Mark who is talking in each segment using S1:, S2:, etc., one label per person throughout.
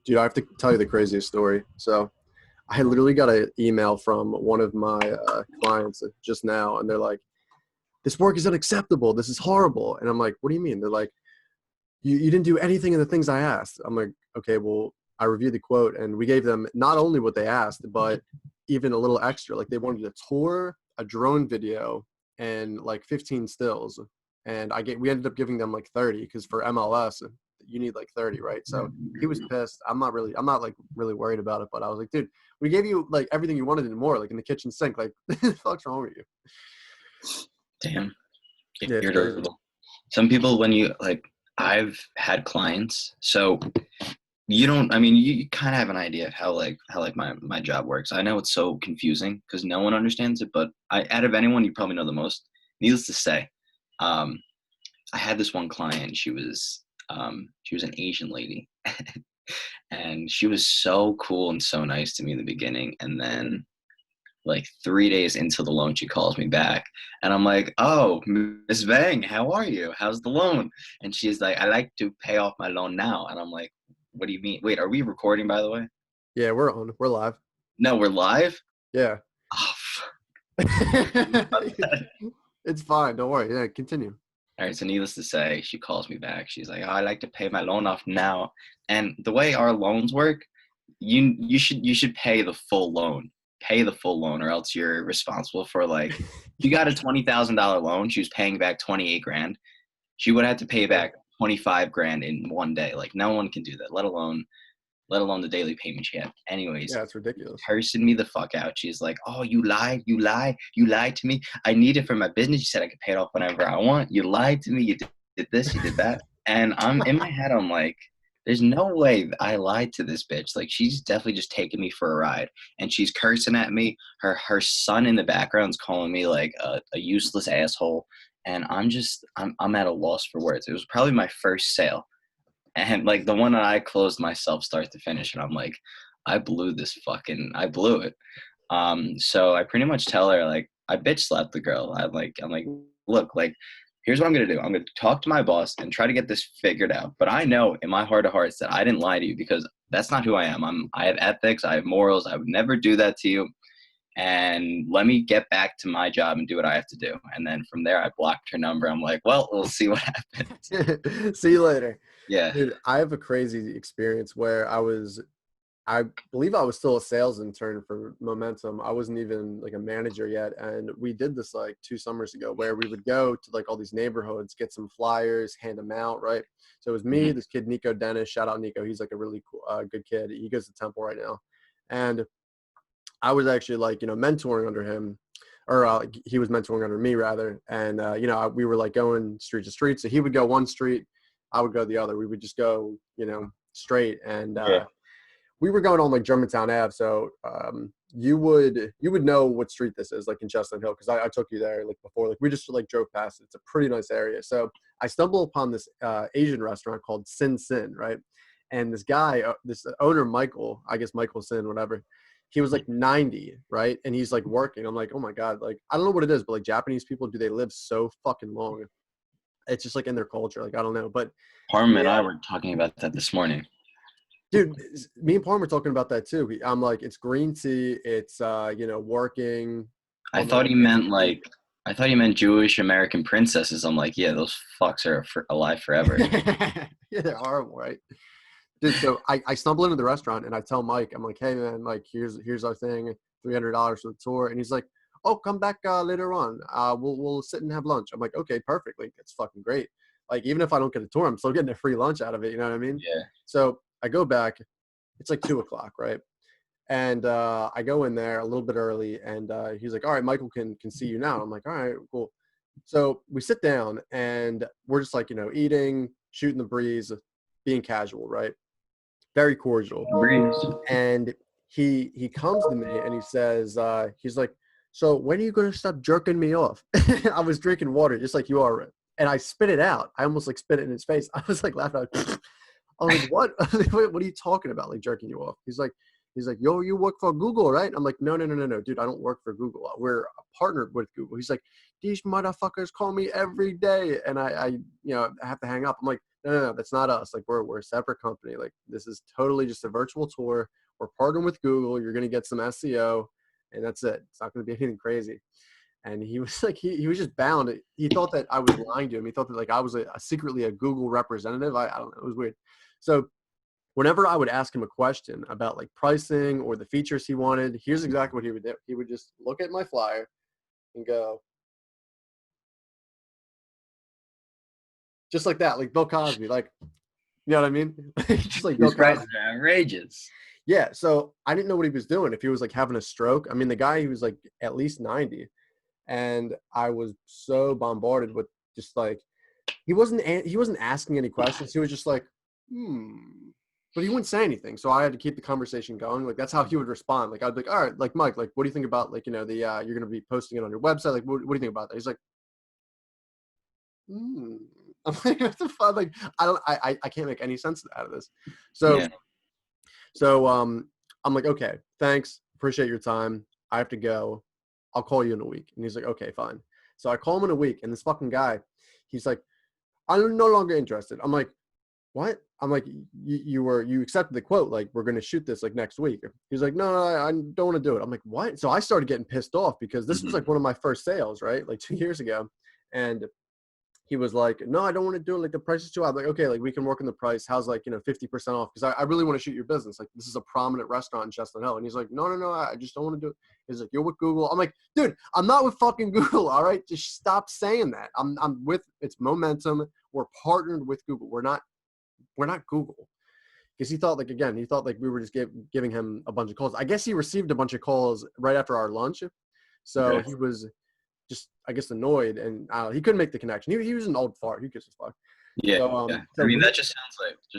S1: Dude, I have to tell you the craziest story. So I literally got an email from one of my clients just now, and they're like, "This work is unacceptable. This is horrible." And I'm like, "What do you mean?" They're like, "You didn't do anything of the things I asked." I'm like, "Okay, well, I reviewed the quote, and we gave them not only what they asked, but even a little extra. Like they wanted a tour, a drone video, and like 15 stills. And we ended up giving them like 30 because for MLS you need like 30, right? So he was pissed. I'm not like really worried about it, but I was like, dude, we gave you like everything you wanted and more, like in the kitchen sink. Like, what the fuck's wrong with you?
S2: Damn,
S1: Yeah, it's crazy.
S2: irritable. Some people, when you like, I've had clients, so you don't. I mean, you kind of have an idea of how my job works. I know it's so confusing because no one understands it, but out of anyone, you probably know the most. Needless to say, um, I had this one client. She was an Asian lady, and she was so cool and so nice to me in the beginning, and then like 3 days into the loan, she calls me back, and I'm like, "Oh, Miss Vang, how are you? How's the loan?" And she's like, "I like to pay off my loan now." And I'm like, "What do you mean? Wait, are we recording, by the way?"
S1: Yeah, we're on. We're live.
S2: No, we're live.
S1: Yeah.
S2: Oh,
S1: It's fine. Don't worry. Yeah, continue.
S2: all right. So, needless to say, she calls me back. She's like, "Oh, I like to pay my loan off now." And the way our loans work, you should pay the full loan. Pay the full loan, or else you're responsible for like. If you got a $20,000 loan, she was paying back 28 grand. She would have to pay back 25 grand in one day. Like no one can do that, let alone the daily payment she had. Anyways,
S1: Yeah, it's ridiculous.
S2: cursing me the fuck out. She's like, "Oh, you lied to me. I need it for my business. You said I could pay it off whenever I want. You lied to me. You did this, you did that." And I'm in my head, I'm like, there's no way I lied to this bitch. Like she's definitely just taking me for a ride, and she's cursing at me. Her son in the background's calling me like a useless asshole, and I'm at a loss for words. It was probably my first sale, and like the one that I closed myself start to finish, and I'm like, I blew it. So I pretty much tell her like I bitch slapped the girl. I'm like, look, like here's what I'm gonna do. I'm gonna talk to my boss and try to get this figured out. But I know in my heart of hearts that I didn't lie to you because that's not who I am. I have ethics, I have morals, I would never do that to you. And let me get back to my job and do what I have to do. And then from there I blocked her number. I'm like, well, we'll see what happens.
S1: See you later.
S2: Yeah.
S1: Dude, I have a crazy experience where I believe I was still a sales intern for Momentum. I wasn't even like a manager yet. And we did this like 2 summers ago where we would go to like all these neighborhoods, get some flyers, hand them out, right? So it was me, this kid, Nico Dennis. Shout out Nico. He's like a really cool, good kid. He goes to Temple right now. And I was actually like, mentoring under him, or he was mentoring under me rather. And, we were like going street to street. So he would go one street, I would go the other. We would just go, straight. And
S2: Yeah.
S1: we were going on like Germantown Ave. So you would know what street this is, like in Chestnut Hill, because I took you there like before. Like we just like drove past it. It's a pretty nice area. So I stumbled upon this Asian restaurant called Sin Sin, right? And this guy, this owner, Michael, I guess Michael Sin, whatever, he was like 90, right? And he's like working. I'm like, oh my God, like, I don't know what it is, but like Japanese people, do they live so fucking long? It's just like in their culture. Like, I don't know. But
S2: Harm and
S1: yeah,
S2: I were talking about that this morning.
S1: dude, me and Palmer were talking about that too. I'm like, it's green tea. It's, working
S2: I
S1: on their
S2: thought
S1: own
S2: he
S1: hands
S2: meant
S1: and feet.
S2: like I thought he meant Jewish American princesses. I'm like, yeah, those fucks are alive forever.
S1: Yeah, they're horrible, right? Dude, so I stumble into the restaurant and I tell Mike, I'm like, hey man, like here's our thing, $300 for the tour, and he's like, oh, come back later on. We'll sit and have lunch. I'm like, okay, perfect. Like that's fucking great. Like even if I don't get a tour, I'm still getting a free lunch out of it. You know what I mean?
S2: Yeah.
S1: So I go back. It's like 2 o'clock, right? And I go in there a little bit early, and he's like, all right, Michael can see you now. I'm like, all right, cool. So we sit down and we're just like, eating, shooting the breeze, being casual, right? Very cordial.
S2: Breeze.
S1: And he comes to me and he says, he's like, so when are you going to stop jerking me off? I was drinking water just like you are. And I spit it out. I almost like spit it in his face. I was like laughing. I was like, what? What are you talking about? Like jerking you off? He's like, yo, you work for Google, right? I'm like, no, dude, I don't work for Google. We're partnered with Google. He's like, these motherfuckers call me every day. And I have to hang up. I'm like, no, that's not us. Like we're a separate company. Like this is totally just a virtual tour. We're partnering with Google. You're gonna get some SEO, and that's it. It's not gonna be anything crazy. And he was like, he was just bound. He thought that I was lying to him. He thought that like I was secretly a Google representative. I don't know. It was weird. So whenever I would ask him a question about like pricing or the features he wanted, here's exactly what he would do. He would just look at my flyer and go, just like that, like Bill Cosby, like, you know what I mean? Just like Bill
S2: These prices
S1: Cosby.
S2: are outrageous.
S1: Yeah. So I didn't know what he was doing. If he was like having a stroke. I mean, the guy, he was like at least 90. And I was so bombarded with just like, he wasn't asking any questions. He was just like, but he wouldn't say anything. So I had to keep the conversation going. Like that's how he would respond. Like I'd be like, all right, like Mike, like what do you think about like, the you're going to be posting it on your website. Like, what do you think about that? He's like, I'm like, what the fuck? Like, I can't make any sense out of this. So,
S2: Yeah.
S1: I'm like, okay, thanks. Appreciate your time. I have to go. I'll call you in a week. And he's like, okay, fine. So I call him in a week, and this fucking guy, he's like, I'm no longer interested. I'm like, what? I'm like, you accepted the quote. Like, we're going to shoot this like next week. He's like, no, I don't want to do it. I'm like, what? So I started getting pissed off because this was like one of my first sales, right? Like 2 years ago. And he was like, no, I don't want to do it. Like the price is too high. I'm like, okay, like we can work on the price. How's like, 50% off? Because I really want to shoot your business. Like this is a prominent restaurant in Chestnut Hill. And he's like, no, I just don't want to do it. He's like, you're with Google. I'm like, dude, I'm not with fucking Google. All right. Just stop saying that. I'm with, it's momentum. We're partnered with Google. We're not Google. Because he thought like we were just giving him a bunch of calls. I guess he received a bunch of calls right after our lunch. So
S2: Okay.
S1: he was just, I guess, annoyed, and he couldn't make the connection. He was an old fart. Who gives a fuck?
S2: Yeah.
S1: So,
S2: Yeah.
S1: so
S2: I mean, that just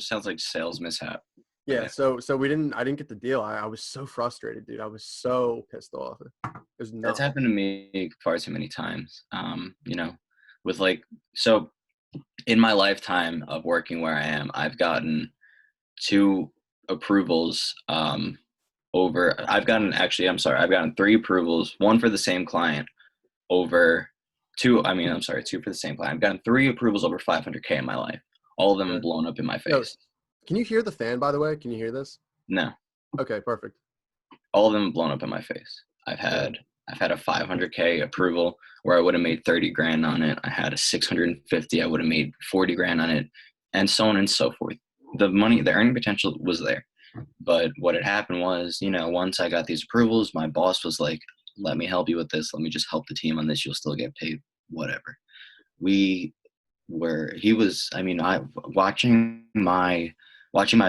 S2: sounds like sales mishap.
S1: yeah. So I didn't get the deal. I was so frustrated, dude. I was so pissed off. It was
S2: That's
S1: nuts.
S2: happened to me far too many times. With like, so in my lifetime of working where I am, I've gotten 2 approvals I've gotten 3 approvals, one for the same client over 2 for the same client. I've gotten 3 approvals over 500K in my life. All of them
S1: Okay.
S2: blown up in my
S1: Yo,
S2: face.
S1: can you hear the fan, by the way? Can you hear this?
S2: No,
S1: Okay, perfect.
S2: all of them blown up in my face. I've had a 500K approval where I would have made 30 grand on it. I had a 650, I would have made 40 grand on it, and so on and so forth. The earning potential was there. But what had happened was, once I got these approvals, my boss was like, let me help you with this. Let me just help the team on this. You'll still get paid, whatever. Watching my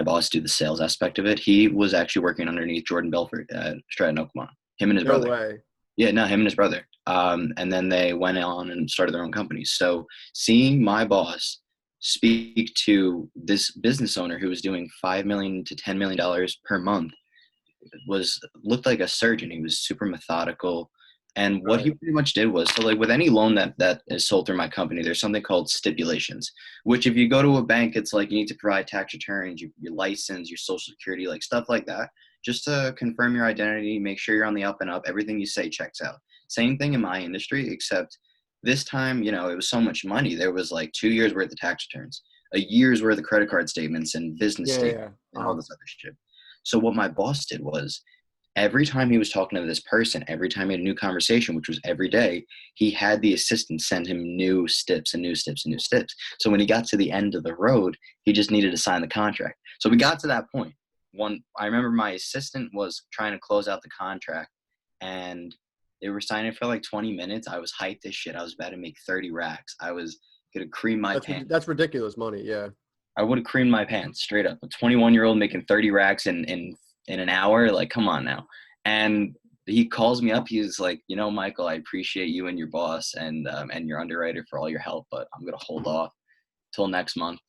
S2: boss do the sales aspect of it, he was actually working underneath Jordan Belfort at Stratton Oakmount, him and his
S1: No
S2: brother.
S1: way.
S2: Yeah, no, him and his brother. And then they went on and started their own company. So seeing my boss speak to this business owner who was doing $5 million to $10 million per month looked like a surgeon. He was super methodical. And what he
S1: Right.
S2: pretty much did was, so like with any loan that is sold through my company, there's something called stipulations, which if you go to a bank, it's like you need to provide tax returns, your license, your social security, like stuff like that, just to confirm your identity, make sure you're on the up and up. Everything you say checks out. Same thing in my industry, except this time, it was so much money. There was like 2 years worth of tax returns, a year's worth of credit card statements and business statements and all this other shit. So what my boss did was, every time he was talking to this person, every time he had a new conversation, which was every day, he had the assistant send him new steps and new steps and new steps. So when he got to the end of the road, he just needed to sign the contract. So we got to that point. I remember my assistant was trying to close out the contract, and they were signing for like 20 minutes. I was hyped as shit. I was about to make 30 racks. I was going to cream my pants.
S1: That's ridiculous money. Yeah.
S2: I would have creamed my pants straight up. A 21-year-old making 30 racks in an hour. Like, come on now. And he calls me up. He's like, Michael, I appreciate you and your boss and your underwriter for all your help, but I'm going to hold off till next month.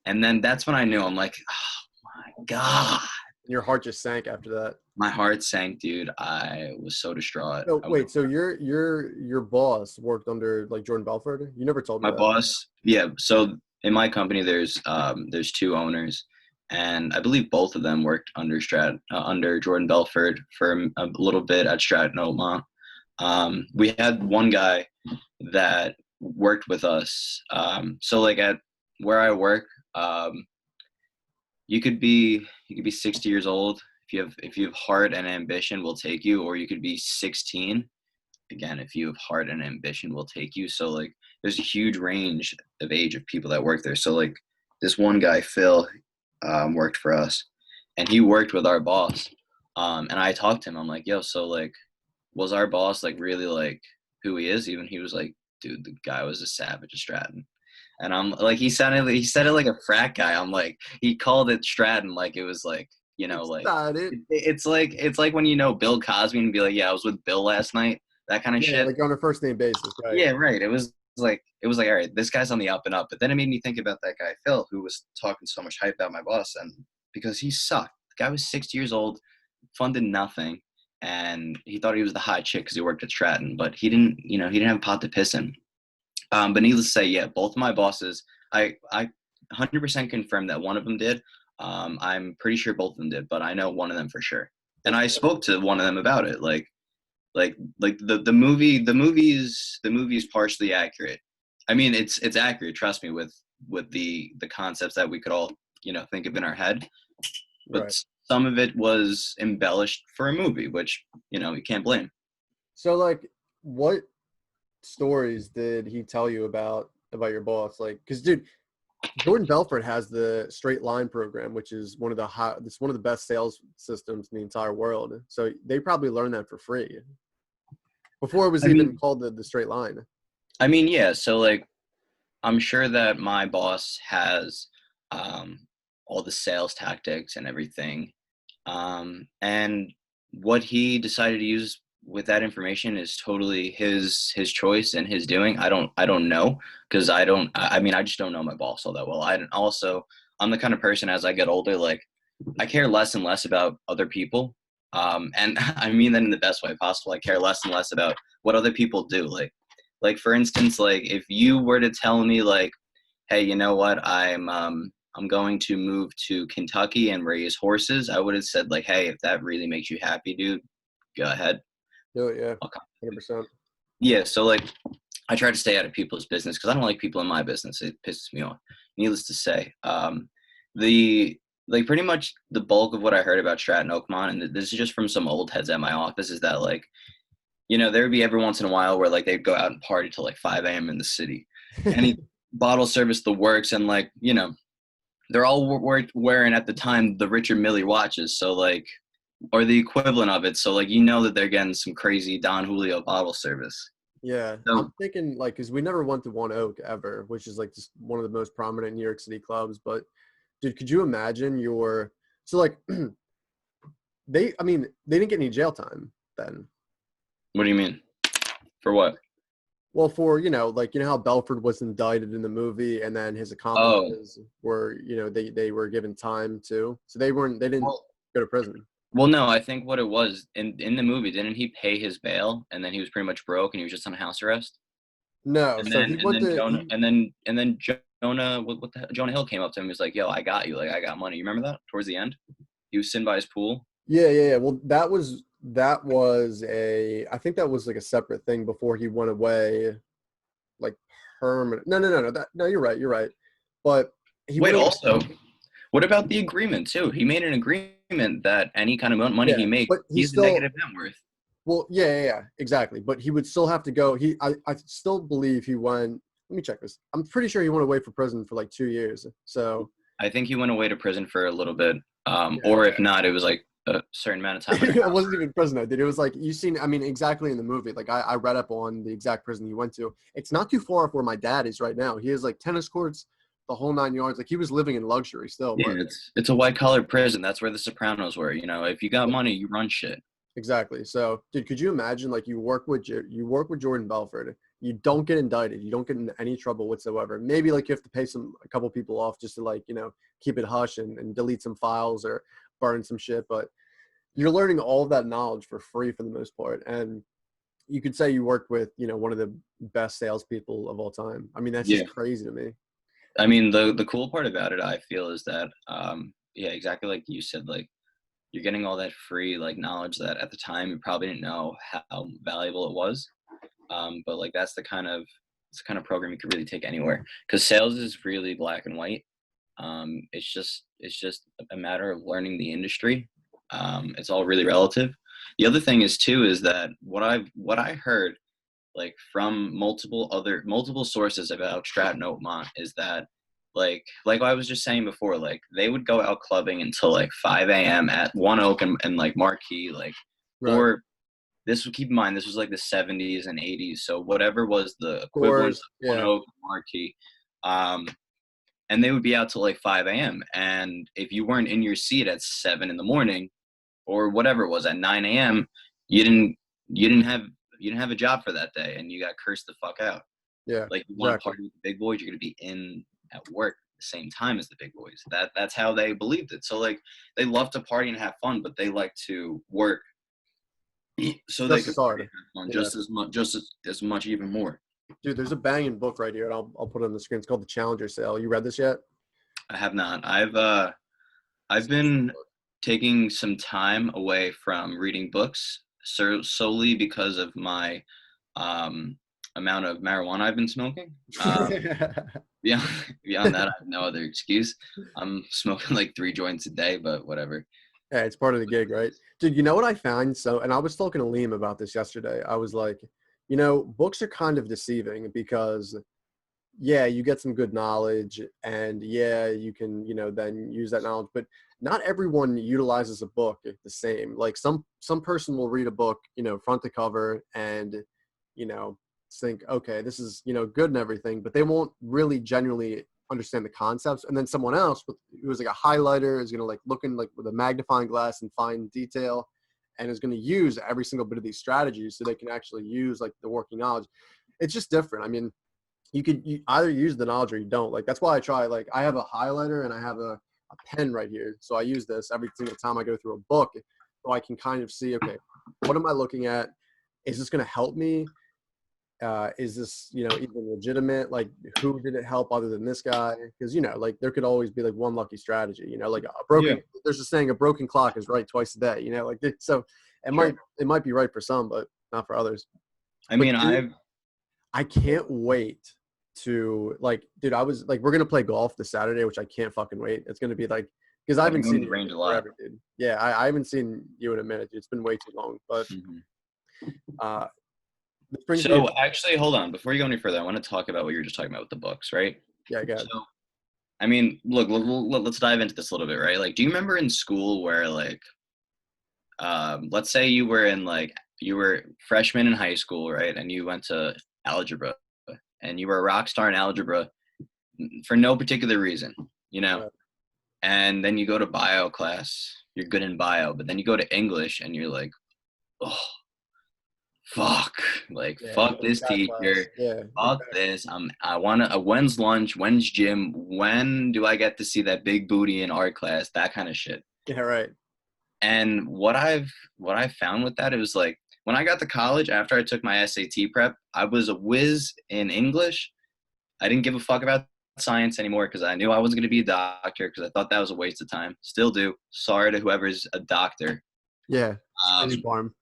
S2: And then that's when I knew. I'm like, oh my God.
S1: Your heart just sank after that.
S2: My heart sank, dude. I was so distraught.
S1: So wait, so your boss worked under like Jordan Belfort? You never told me
S2: My
S1: that.
S2: boss, yeah. So in my company, there's 2 owners, and I believe both of them worked under Jordan Belfort for a little bit at Stratton Oakmount. We had one guy that worked with us. So like at where I work, Um, you could be 60 years old. If you have heart and ambition, we'll take you. Or you could be 16. Again, if you have heart and ambition, we'll take you. So like, there's a huge range of age of people that work there. So like, this one guy, Phil, worked for us, and he worked with our boss. And I talked to him. I'm like, yo, so like, was our boss like really like who he is? Even he was like, dude, the guy was a savage at Stratton. And I'm like, he said it like a frat guy. I'm like, he called it Stratton like it was like,
S1: It's
S2: like
S1: not it.
S2: it's like when Bill Cosby and be like, yeah, I was with Bill last night, that kind of
S1: Yeah,
S2: shit.
S1: like on a first name basis, right?
S2: Yeah, right. It was like, all right, this guy's on the up and up. But then it made me think about that guy Phil, who was talking so much hype about my boss, and because he sucked. The guy was 60 years old, funded nothing, and he thought he was the hot chick because he worked at Stratton, but he didn't have a pot to piss in. But needless to say, yeah, both of my bosses, I 100% confirm that one of them did. I'm pretty sure both of them did, but I know one of them for sure. And
S1: That's
S2: I
S1: cool.
S2: spoke to one of them about it. Like the movie is partially accurate. I mean, it's accurate. Trust me, with the concepts that we could all think of in our head. But
S1: Right.
S2: some of it was embellished for a movie, which you can't blame.
S1: So like, what stories did he tell you about your boss? Like, because dude, Jordan Belfort has the straight line program, which is it's one of the best sales systems in the entire world. So they probably learned that for free before it was
S2: I
S1: even
S2: mean,
S1: called the straight line.
S2: yeah. So like, I'm sure that my boss has um, all the sales tactics and everything. And what he decided to use with that information is totally his choice and his doing. I don't know, because I mean, I just don't know my boss all that well. I'm the kind of person, as I get older, like, I care less and less about other people. And I mean that in the best way possible. I care less and less about what other people do. Like for instance, like if you were to tell me like, hey, you know what, I'm going to move to Kentucky and raise horses, I would have said like, hey, if that really makes you happy, dude, go ahead.
S1: Do it, yeah,
S2: I'll come.
S1: 100%.
S2: Yeah, so like, I try to stay out of people's business because I don't like people in my business. It pisses me off. Needless to say, the like pretty much the bulk of what I heard about Stratton Oakmont, and this is just from some old heads at my office, is that like, there would be every once in a while where like they'd go out and party till like 5 a.m. in the city. Any bottle service, the works, and like, they're all wearing at the time the Richard Mille watches, so like, or the equivalent of it. So like, that they're getting some crazy Don Julio bottle service.
S1: Yeah, I'm
S2: So
S1: thinking like because we never went to One Oak ever, which is like just one of the most prominent New York City clubs. But dude, could you imagine so like I mean, they didn't get any jail time then.
S2: what do you mean? For what?
S1: Well, for like how Belford was indicted in the movie, and then his
S2: Oh,
S1: accomplices were they were given time too, so they didn't
S2: well,
S1: go to prison.
S2: no, I think what it was in the movie, didn't he pay his bail and then he was pretty much broke and he was just on house arrest?
S1: No,
S2: And
S1: so
S2: then
S1: he
S2: and
S1: went
S2: then
S1: to
S2: Jonah
S1: he
S2: and then Jonah, what the hell, Jonah Hill came up to him. He was like, "Yo, I got you. Like, I got money." You remember that towards the end? He was sitting by his pool.
S1: yeah. Well, that was a I think that was like a separate thing before he went away like permanent. No. No, you're right. But he
S2: Wait,
S1: went away.
S2: also, what about the agreement too? He made an agreement that any kind of money he
S1: Yeah,
S2: makes,
S1: but he
S2: he has a
S1: still
S2: negative net worth.
S1: well, yeah, exactly. But he would still have to go. I still believe he went. Let me check this. I'm pretty sure he went away for prison for like 2 years. So
S2: I think he went away to prison for a little bit,
S1: yeah,
S2: or if not, it was like a certain amount of time in a
S1: it
S2: house.
S1: wasn't even prison. I did. It was like you seen. I mean, exactly in the movie. Like I read up on the exact prison he went to. It's not too far off where my dad is right now. He has like tennis courts, the whole 9 yards. Like he was living in luxury still.
S2: Yeah,
S1: But
S2: it's a white collar prison. That's where the Sopranos were. If you got
S1: yeah,
S2: money, you run shit.
S1: exactly. So, dude, could you imagine like you work with Jordan Belford, you don't get indicted, you don't get in any trouble whatsoever. Maybe like you have to pay a couple people off just to like keep it hush and delete some files or burn some shit, but you're learning all of that knowledge for free for the most part. And you could say you worked with one of the best salespeople of all time. I mean, that's
S2: Yeah.
S1: just crazy to me.
S2: I mean, the cool part about it, I feel, is that yeah, exactly like you said, like, you're getting all that free like knowledge that at the time you probably didn't know how valuable it was. But like, that's the kind of program you could really take anywhere, because sales is really black and white. It's just a matter of learning the industry. It's all really relative. The other thing is too is that what I heard like from multiple sources about Stratton Oakmont is that like I was just saying before, like they would go out clubbing until like 5 a.m. at One Oak and like Marquee, like
S1: Right.
S2: or this would keep in mind this was like the 70s and 80s, so whatever was the equivalent
S1: Scores.
S2: of One
S1: Yeah.
S2: Oak Marquee, um, and they would be out till like 5 a.m. And if you weren't in your seat at 7 in the morning or whatever it was at 9 a.m., you didn't you didn't have you didn't have a job for that day, and you got cursed the fuck out.
S1: Yeah.
S2: Like you want to
S1: Exactly.
S2: party with the big boys, you're gonna be in at work at the same time as the big boys. That's how they believed it. So like they love to party and have fun, but they like to work so they
S1: Just
S2: could
S1: as
S2: party
S1: hard.
S2: and have fun
S1: Yeah.
S2: just as much, even more.
S1: Dude, there's a banging book right here, and I'll put it on the screen. It's called The Challenger Sale. You read this yet?
S2: I have not. I've been taking some time away from reading books solely because of my um, amount of marijuana I've been smoking. Beyond, beyond that, I have no other excuse. I'm smoking like 3 joints a day, but whatever.
S1: Yeah, it's part of the gig, right? Dude, you know what I found? So, and I was talking to Liam about this yesterday. I was like, books are kind of deceiving because, yeah, you get some good knowledge and yeah, you can, then use that knowledge, but not everyone utilizes a book the same. Like some person will read a book, front to cover and, you know, think, okay, this is, good and everything, but they won't really genuinely understand the concepts. And then someone else who was like a highlighter is going to like look in like with a magnifying glass and find detail and is going to use every single bit of these strategies so they can actually use like the working knowledge. It's just different. I mean, you either use the knowledge or you don't. Like that's why I try. Like I have a highlighter and I have a pen right here, so I use this every single time I go through a book, so I can kind of see, okay, what am I looking at? Is this going to help me? Is this even legitimate? Like who did it help other than this guy? Because like there could always be like one lucky strategy. Like a broken.
S2: Yeah.
S1: There's a saying, a broken clock is right twice a day. Like so it
S2: Sure.
S1: might be right for some, but not for others.
S2: I
S1: But
S2: mean,
S1: dude, I can't wait to like, dude, I was like, we're going to play golf this Saturday, which I can't fucking wait. It's going to be like, because I
S2: I've been
S1: haven't
S2: going
S1: seen
S2: to the
S1: you
S2: range a
S1: in
S2: lot.
S1: forever, dude. Yeah, I haven't seen you in a minute. Dude. It's been way too long. But uh, this brings me.
S2: So actually, hold on. Before you go any further, I want to talk about what you were just talking about with the books, right?
S1: Yeah, go
S2: So,
S1: ahead.
S2: I mean, look, let's dive into this a little bit, right? Like, do you remember in school where, like, let's say you were freshman in high school, right? And you went to algebra and you were a rock star in algebra for no particular reason, you know?
S1: Right.
S2: And then you go to bio class, you're good in bio, but then you go to English and you're like, oh, fuck, like
S1: Yeah,
S2: fuck this
S1: that class.
S2: teacher,
S1: Yeah,
S2: fuck
S1: exactly.
S2: this. I want to. When's lunch? When's gym? When do I get to see that big booty in art class? That kind of shit.
S1: Yeah, right.
S2: And what I've found with that, it was like when I got to college after I took my SAT prep, I was a whiz in English. I didn't give a fuck about science anymore because I knew I wasn't going to be a doctor because I thought that was a waste of time. Still do. Sorry to whoever's a doctor.
S1: Yeah, screaming
S2: Um,
S1: farm.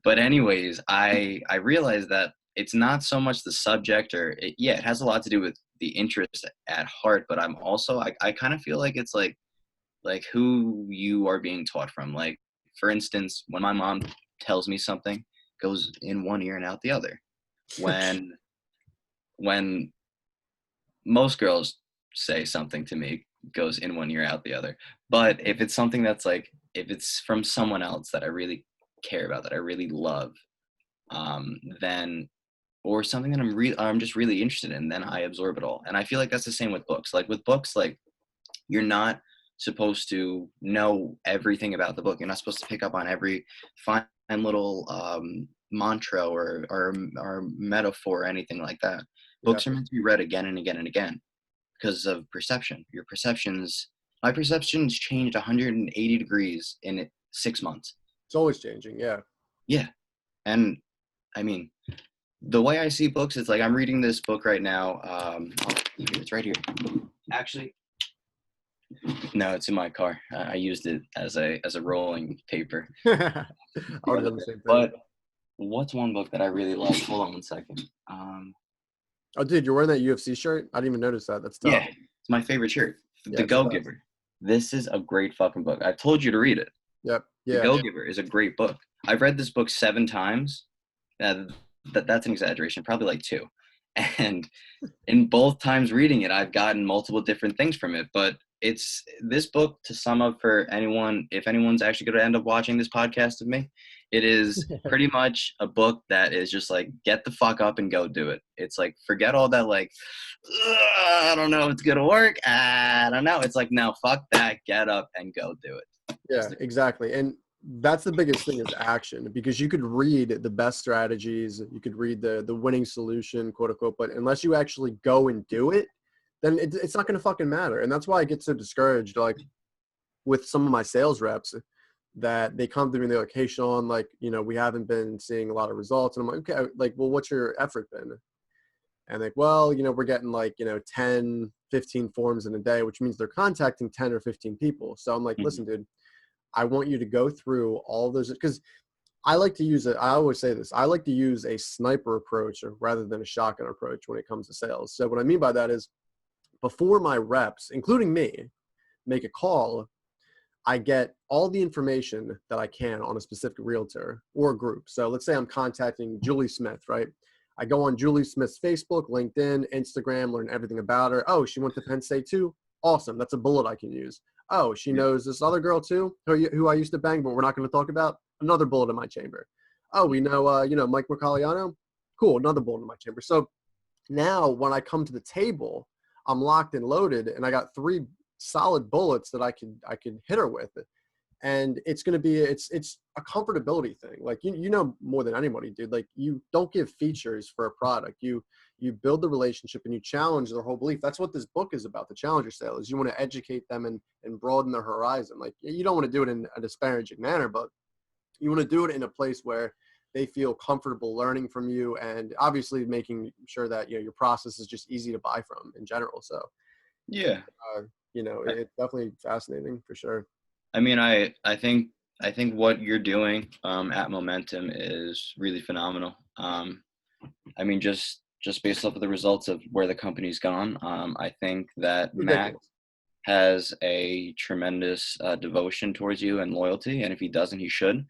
S2: but anyways, I realized that it's not so much the subject yeah, it has a lot to do with the interest at heart, but I kind of feel like it's like who you are being taught from. Like for instance, when my mom tells me something, goes in one ear and out the other. When most girls say something to me, goes in one ear out the other. But if it's something that's like if it's from someone else that I really care about, that I really love, then or something that I'm just really interested in, then I absorb it all. And I feel like that's the same with books. Like with books, like you're not supposed to know everything about the book. You're not supposed to pick up on every fine little mantra or metaphor or anything like that.
S1: Yeah,
S2: Books are meant to be read again and again and again because of perception. My perceptions changed 180 degrees in 6 months.
S1: it's always changing. Yeah.
S2: Yeah. And I mean, the way I see books, it's like I'm reading this book right now. It's right here. Actually, no, it's in my car. I used it as a rolling paper.
S1: I would have done the same thing.
S2: But what's one book that I really like? Hold on one second.
S1: Oh, dude, you're wearing that UFC shirt? I didn't even notice that. That's tough.
S2: Yeah, It's my favorite shirt.
S1: Yeah,
S2: The
S1: it's the best.
S2: Go-Giver. This is a great fucking book. I've told you to read it.
S1: Yep.
S2: The
S1: Yeah.
S2: Go-Giver is a great book. I've read this book 7 times. Uh, that's an exaggeration, probably like 2. And in both times reading it, I've gotten multiple different things from it. But it's this book, to sum up for anyone, if anyone's actually going to end up watching this podcast of me, it is pretty much a book that is just like, get the fuck up and go do it. It's like, forget all that, like, I don't know if it's going to work. I don't know. It's like, no, fuck that. Get up and go do it.
S1: Yeah, exactly. And that's the biggest thing is action, because you could read the best strategies, you could read the winning solution, quote unquote, but unless you actually go and do it, then it's not going to fucking matter. And that's why I get so discouraged, like with some of my sales reps, that they come to me and they're like, hey, Sean, like, we haven't been seeing a lot of results. And I'm like, okay, like, well, what's your effort been? And like, well, we're getting like, 10, 15 forms in a day, which means they're contacting 10 or 15 people. So I'm like, listen, dude, I want you to go through all those, because I like to use it. I always say this. I like to use a sniper approach rather than a shotgun approach when it comes to sales. So what I mean by that is, before my reps, including me, make a call, I get all the information that I can on a specific realtor or group. So let's say I'm contacting Julie Smith, right? I go on Julie Smith's Facebook, LinkedIn, Instagram, learn everything about her. Oh, she went to Penn State too? Awesome. That's a bullet I can use. Oh, she knows this other girl too, who I used to bang, but we're not going to talk about. Another bullet in my chamber. Oh, we know, Mike Mercogliano. Cool. Another bullet in my chamber. So now when I come to the table, I'm locked and loaded, and I got 3 solid bullets that I could hit her with. And it's going to be, it's a comfortability thing. Like, more than anybody, dude, like, you don't give features for a product. You build the relationship and you challenge their whole belief. That's what this book is about. The Challenger Sale is you want to educate them and broaden their horizon. Like, you don't want to do it in a disparaging manner, but you want to do it in a place where they feel comfortable learning from you, and obviously making sure that, your process is just easy to buy from in general. So,
S2: Yeah.
S1: It's definitely fascinating for sure.
S2: I mean, I think what you're doing at Momentum is really phenomenal. I mean, just based off of the results of where the company's gone, I think that Mac
S1: Ridiculous.
S2: has a tremendous devotion towards you and loyalty, and if he doesn't, he should.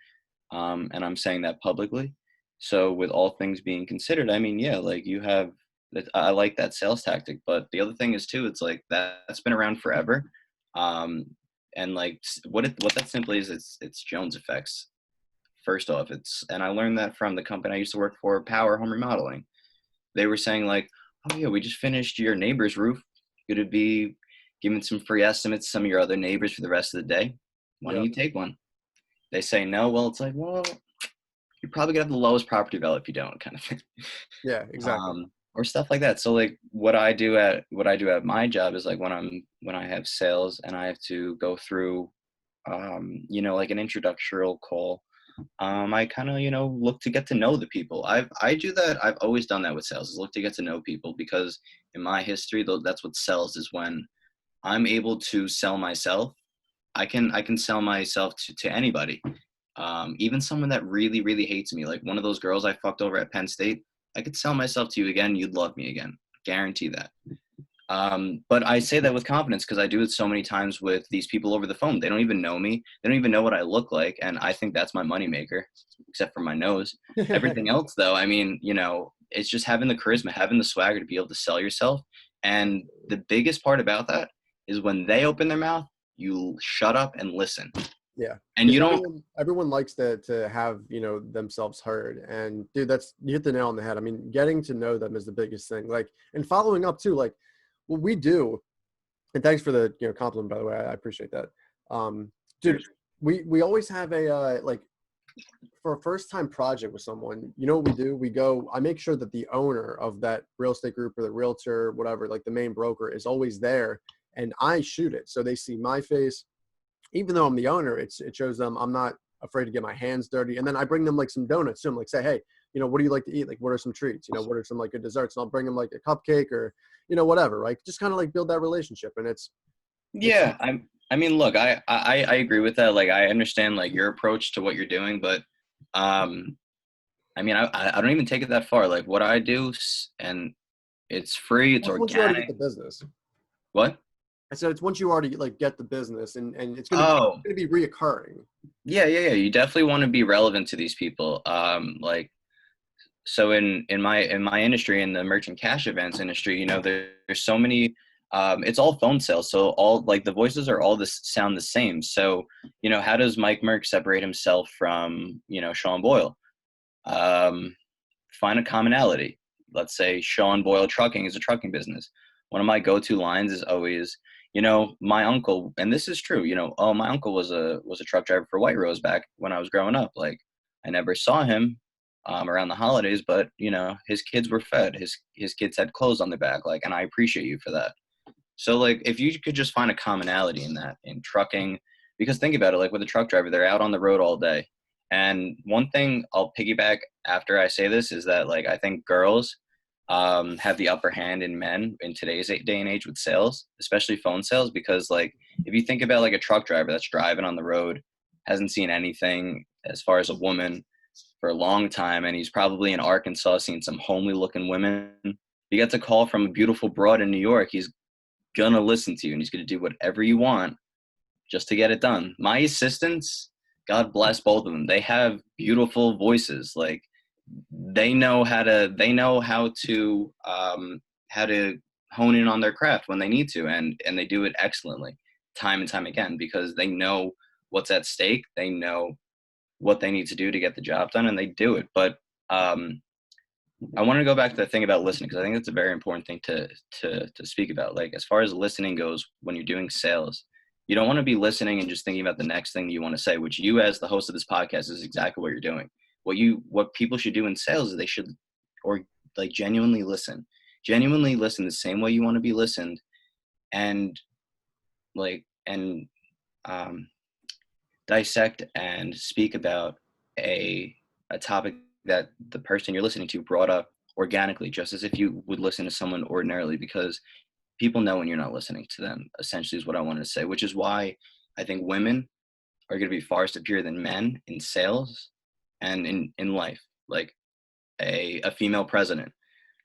S2: And I'm saying that publicly. So with all things being considered, I mean, yeah, like you have, I like that sales tactic, but the other thing is too, it's like that's been around forever. Um, and like what that simply is, it's Jones effects. First off, and I learned that from the company I used to work for, Power Home Remodeling. They were saying like, oh yeah, we just finished your neighbor's roof. Going to be giving some free estimates to some of your other neighbors for the rest of the day. Why don't
S1: Yeah.
S2: you take one? They say no. Well, it's like, well, you're probably gonna have the lowest property value if you don't, kind of thing.
S1: Yeah, exactly.
S2: Or stuff like that. So like what I do at my job is like when I have sales and I have to go through, like an introductory call. I kind of, look to get to know the people. I do that. I've always done that with sales, is look to get to know people, because in my history, though, that's what sells, is when I'm able to sell myself. I can sell myself to anybody, even someone that really, really hates me. Like one of those girls I fucked over at Penn State, I could sell myself to you again. You'd love me again. Guarantee that. But I say that with confidence because I do it so many times with these people over the phone. They don't even know me. They don't even know what I look like. And I think that's my moneymaker, except for my nose. Everything else, though, I mean, it's just having the charisma, having the swagger to be able to sell yourself. And the biggest part about that is when they open their mouth, you shut up and listen.
S1: Yeah.
S2: And you don't.
S1: Everyone likes to have, themselves heard. And dude, you hit the nail on the head. I mean, getting to know them is the biggest thing. Like, and following up too, like what we do, and thanks for the, compliment, by the way. I appreciate that. Dude, we always have a, like, for a first time project with someone, what we do? I make sure that the owner of that real estate group or the realtor, whatever, like the main broker, is always there, and I shoot it. So they see my face. Even though I'm the owner, it shows them I'm not afraid to get my hands dirty. And then I bring them like some donuts to them, like say, hey, what do you like to eat? Like, what are some treats? What are some like good desserts? And I'll bring them like a cupcake or, whatever, right? Just kind of like build that relationship. And
S2: Yeah, I mean, look, I agree with that. Like, I understand like your approach to what you're doing, but I mean, I don't even take it that far. Like what I do, and it's free, it's
S1: once you already get
S2: organic.
S1: the business.
S2: What?
S1: I said it's once you already like get the business, and it's
S2: Oh,
S1: gonna be reoccurring.
S2: yeah. You definitely want to be relevant to these people. Like, so in my industry, in the merchant cash events industry, there's so many. It's all phone sales, so all like the voices are all this sound the same. So how does Mike Merck separate himself from Sean Boyle? Um, Find a commonality. Let's say Sean Boyle Trucking is a trucking business. One of my go-to lines is always, my uncle, and this is true, oh, my uncle was a truck driver for White Rose back when I was growing up. Like, I never saw him around the holidays, but his kids were fed. His kids had clothes on their back. Like, and I appreciate you for that. So like, if you could just find a commonality in that, in trucking, because think about it, like with a truck driver, they're out on the road all day. And one thing I'll piggyback after I say this is that like, I think girls have the upper hand in men in today's day and age with sales, especially phone sales, because like, if you think about like a truck driver that's driving on the road, hasn't seen anything as far as a woman for a long time, and he's probably in Arkansas seeing some homely looking women. He gets a call from a beautiful broad in New York. He's gonna listen to you, and he's gonna do whatever you want just to get it done. My assistants, God bless both of them. They have beautiful voices. Like, they know how to hone in on their craft when they need to, and they do it excellently time and time again, because they know what's at stake. They know what they need to do to get the job done, and they do it. But I want to go back to the thing about listening, because I think that's a very important thing to speak about. Like, as far as listening goes, when you're doing sales, you don't want to be listening and just thinking about the next thing that you want to say, which you, as the host of this podcast, is exactly what you're doing. What people should do in sales is they should, or like, genuinely listen the same way you want to be listened, and like, and um, dissect and speak about a topic that the person you're listening to brought up organically, just as if you would listen to someone ordinarily, because people know when you're not listening to them, essentially, is what I wanted to say, which is why I think women are going to be far superior than men in sales and in life. Like a female president,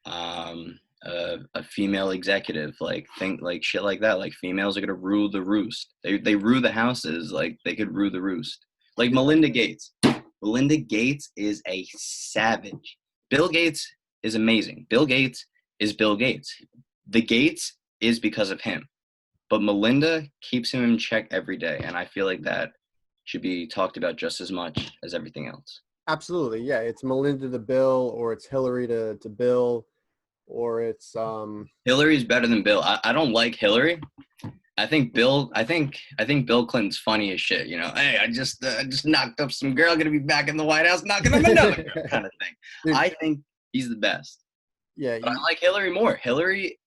S2: a female executive, like, think like shit like that. Like, females are going to rule the roost. They rule the houses. Like, they could rule the roost. Like Melinda Gates. Melinda Gates is a savage. Bill Gates is amazing. Bill Gates is Bill Gates. The Gates is because of him. But Melinda keeps him in check every day. And I feel like that should be talked about just as much as everything else.
S1: Absolutely, yeah. It's Melinda to Bill, or it's Hillary to Bill, or it's
S2: Hillary's better than Bill. I don't like Hillary. I think Bill Clinton's funny as shit. Hey, I just knocked up some girl, gonna be back in the White House knocking up another girl, kind of thing.
S1: Dude,
S2: I think he's the best.
S1: yeah.
S2: But I like Hillary more. Hillary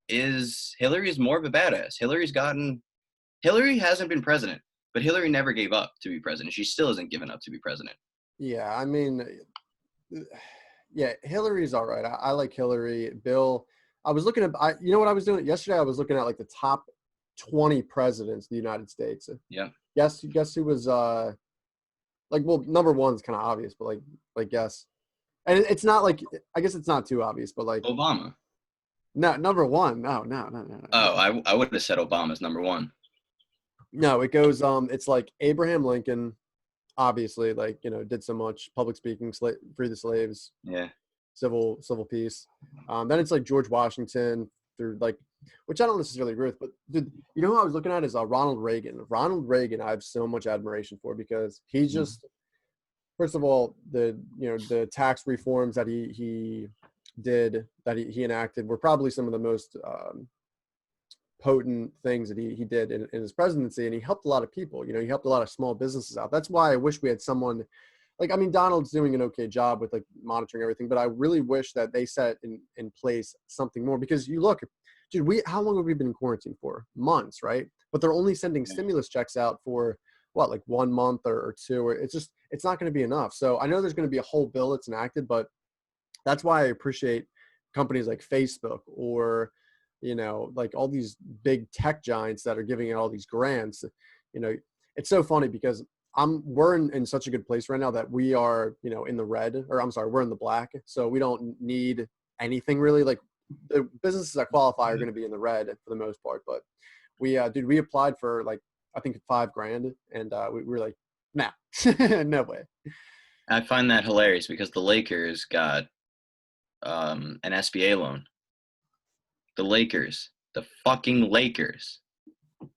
S2: is more of a badass. Hillary hasn't been president, but Hillary never gave up to be president. She still hasn't given up to be president.
S1: Yeah, I mean, yeah, Hillary's all right. I like Hillary. Bill, I was looking at, you know what I was doing yesterday? I was looking at like the top 20 presidents of the United States.
S2: Yeah.
S1: Guess who was like, well, number one's kind of obvious, but like guess. And it's not like, I guess it's not too obvious, but like
S2: Obama.
S1: no, number one. No.
S2: Oh, I would have said Obama's number one.
S1: No, it goes it's like Abraham Lincoln, obviously, like, did so much public speaking, free the slaves,
S2: Yeah.
S1: civil peace. Then it's like George Washington, through like, which I don't necessarily agree with, but dude, who I was looking at is Ronald Reagan. Ronald Reagan, I have so much admiration for, because he's just, first of all, the tax reforms that he did, that he enacted, were probably some of the most potent things that he did in his presidency, and he helped a lot of people. He helped a lot of small businesses out. That's why I wish we had someone like, I mean, Donald's doing an okay job with like monitoring everything, but I really wish that they set in place something more, because you look, dude, how long have we been in quarantine for? Months, right? But they're only sending stimulus checks out for what, like 1 month or two, or it's not going to be enough. So I know there's going to be a whole bill that's enacted, but that's why I appreciate companies like Facebook, or like all these big tech giants that are giving out all these grants. It's so funny, because we're in such a good place right now that we are, in the red, or I'm sorry, we're in the black. So we don't need anything really. Like, the businesses that qualify are going to be in the red for the most part. But we applied for like I think $5,000, and we were like, nah, no way.
S2: I find that hilarious because the Lakers got an SBA loan. The Lakers, the fucking Lakers.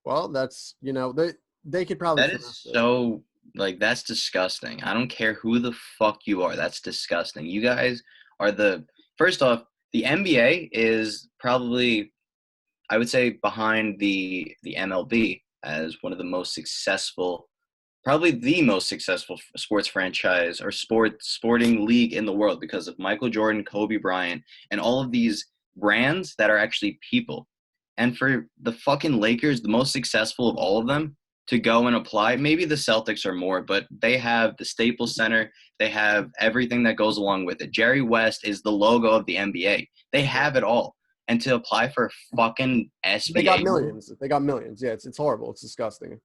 S1: Well, that's they could probably
S2: That
S1: finesse
S2: is
S1: it.
S2: so that's disgusting. I don't care who the fuck you are. That's disgusting. You guys are first off, the NBA is probably, I would say, behind the MLB as one of the most successful, probably the most successful sports franchise or sporting league in the world because of Michael Jordan, Kobe Bryant, and all of these brands that are actually people. And for the fucking Lakers, the most successful of all of them, to go and apply, maybe the Celtics are more, but they have the Staples Center. They have everything that goes along with it. Jerry West is the logo of the NBA. They have it all. And to apply for a fucking SBA,
S1: They got millions. They got millions. Yeah, it's horrible. It's disgusting.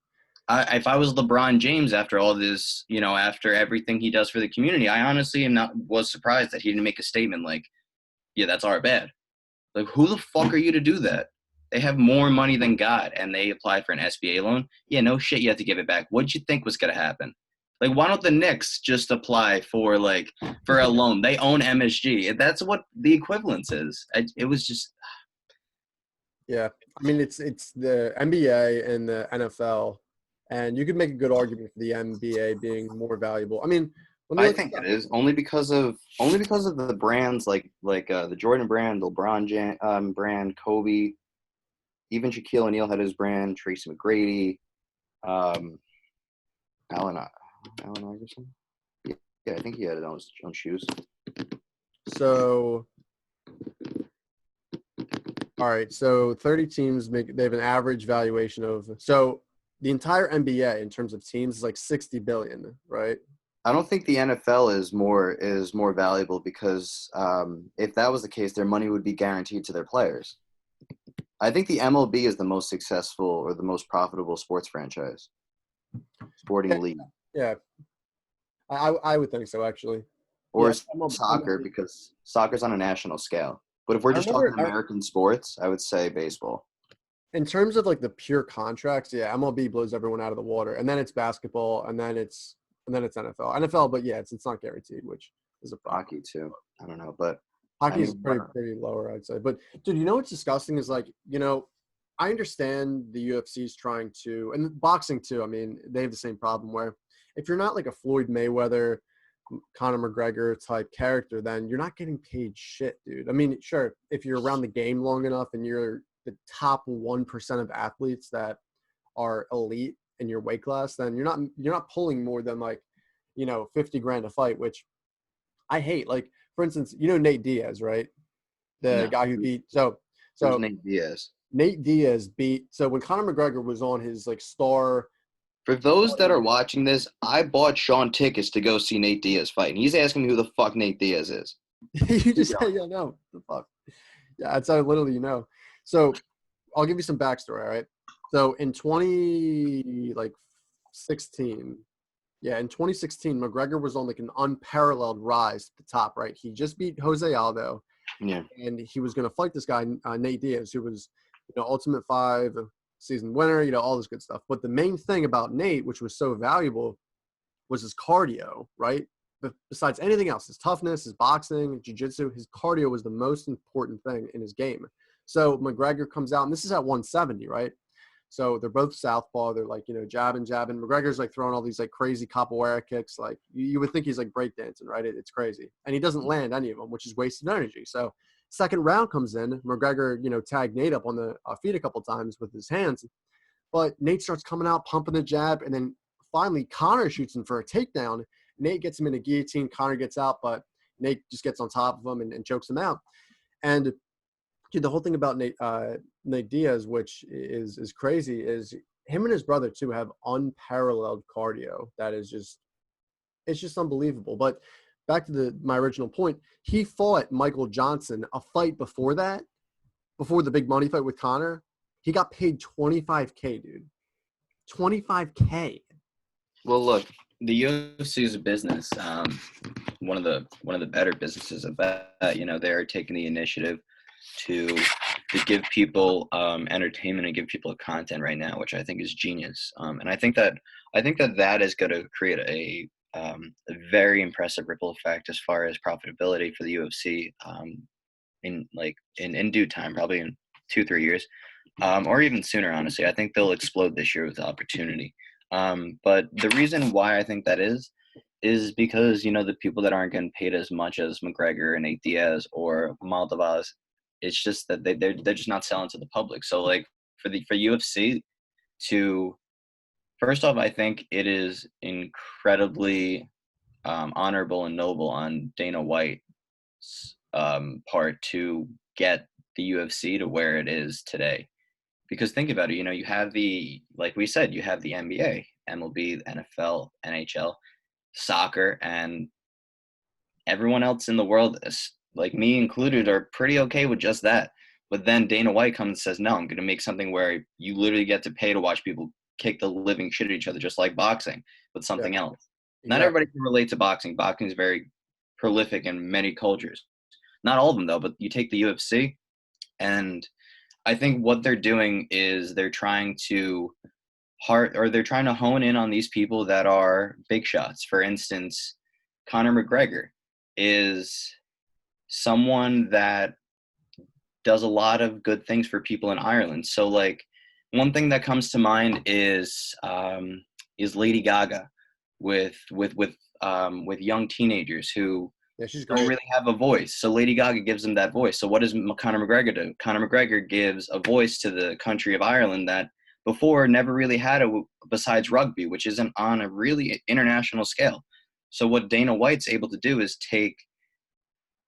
S2: If I was LeBron James after all this, after everything he does for the community, I honestly was surprised that he didn't make a statement like, yeah, that's our bad. Like, who the fuck are you to do that? They have more money than God, and they applied for an SBA loan. Yeah, no shit, you have to give it back. What'd you think was going to happen? Like, why don't the Knicks just apply for a loan? They own MSG. That's what the equivalence is. It was just.
S1: Yeah, I mean it's the NBA and the NFL, and you could make a good argument for the NBA being more valuable. I mean, let me
S2: I
S1: look
S2: think
S1: at
S2: it is only because of the brands like the Jordan brand, the LeBron brand, Kobe, even Shaquille O'Neal had his brand, Tracy McGrady, Allen Iverson. Yeah, I think he had his own shoes.
S1: So, all right, so 30 teams they have an average valuation of the entire NBA in terms of teams is like 60 billion, right?
S2: I don't think the NFL is more valuable because if that was the case, their money would be guaranteed to their players. I think the MLB is the most successful or the most profitable sporting league.
S1: Yeah, I would think so actually.
S2: Or
S1: Yeah,
S2: soccer because soccer's on a national scale. But if we're just talking American sports, I would say baseball.
S1: In terms of like the pure contracts, yeah, MLB blows everyone out of the water, and then it's basketball, and then it's NFL. NFL, but yeah, it's not guaranteed, which is a problem.
S2: Hockey too. I don't know, but
S1: Hockey is pretty lower, I'd say. But dude, what's disgusting is like I understand the UFC is trying to, and boxing too. I mean, they have the same problem where if you're not like a Floyd Mayweather, Conor McGregor type character, then you're not getting paid shit, dude. I mean, sure, if you're around the game long enough and you're the top 1% of athletes that are elite in your weight class, then you're not pulling more than like, $50,000 a fight, which I hate. Like, for instance, Nate Diaz, right? The guy who beat so
S2: Nate Diaz.
S1: Nate Diaz beat when Conor McGregor was on his like star.
S2: For those that are watching this, I bought Sean tickets to go see Nate Diaz fight, and he's asking me who the fuck Nate Diaz is.
S1: You just say, yeah, no, the fuck. Yeah, that's how literally So I'll give you some backstory, all right? So in 2016, McGregor was on like an unparalleled rise to the top, right? He just beat Jose Aldo.
S2: Yeah.
S1: And he was going to fight this guy, Nate Diaz, who was, Ultimate 5 season winner, all this good stuff. But the main thing about Nate, which was so valuable, was his cardio, right? But besides anything else, his toughness, his boxing, jiu-jitsu, his cardio was the most important thing in his game. So McGregor comes out, and this is at 170, right? So they're both southpaw. They're like, jabbing. McGregor's like throwing all these like crazy capoeira kicks. Like you would think he's like breakdancing, right? It's crazy. And he doesn't land any of them, which is wasted energy. So second round comes in. McGregor, tagged Nate up on the feet a couple times with his hands. But Nate starts coming out, pumping the jab. And then finally Conor shoots him for a takedown. Nate gets him in a guillotine. Conor gets out, but Nate just gets on top of him and chokes him out. And dude, the whole thing about Nate Diaz, which is crazy, is him and his brother too have unparalleled cardio. That is it's just unbelievable. But back to my original point, he fought Michael Johnson a fight before that, before the big money fight with Conor. He got paid $25K, dude. $25K.
S2: Well, look, the UFC is a business. One of the better businesses of that. They're taking the initiative to give people entertainment and give people content right now, which I think is genius. And I think that is going to create a very impressive ripple effect as far as profitability for the UFC in due time, probably in 2-3 years, or even sooner. Honestly, I think they'll explode this year with opportunity. But the reason why I think that is because the people that aren't getting paid as much as McGregor and Nate Diaz or Moldavas, it's just that they're just not selling to the public. So like for UFC to, first off, I think it is incredibly honorable and noble on Dana White's part to get the UFC to where it is today. Because think about it, you have like we said, you have the NBA, MLB, NFL, NHL, soccer, and everyone else in the world, like me included, are pretty okay with just that. But then Dana White comes and says, no, I'm going to make something where you literally get to pay to watch people kick the living shit at each other, just like boxing, but something else. Not
S1: Exactly.
S2: everybody can relate to boxing. Boxing is very prolific in many cultures. Not all of them, though, but you take the UFC, and I think what they're doing is they're trying to hone in on these people that are big shots. For instance, Conor McGregor is someone that does a lot of good things for people in Ireland. So like one thing that comes to mind is Lady Gaga with young teenagers who
S1: She's
S2: don't
S1: great.
S2: really have a voice. So Lady Gaga gives them that voice. So what does Conor McGregor do? Conor McGregor gives a voice to the country of Ireland that before never really had besides rugby, which isn't on a really international scale. So what Dana White's able to do is take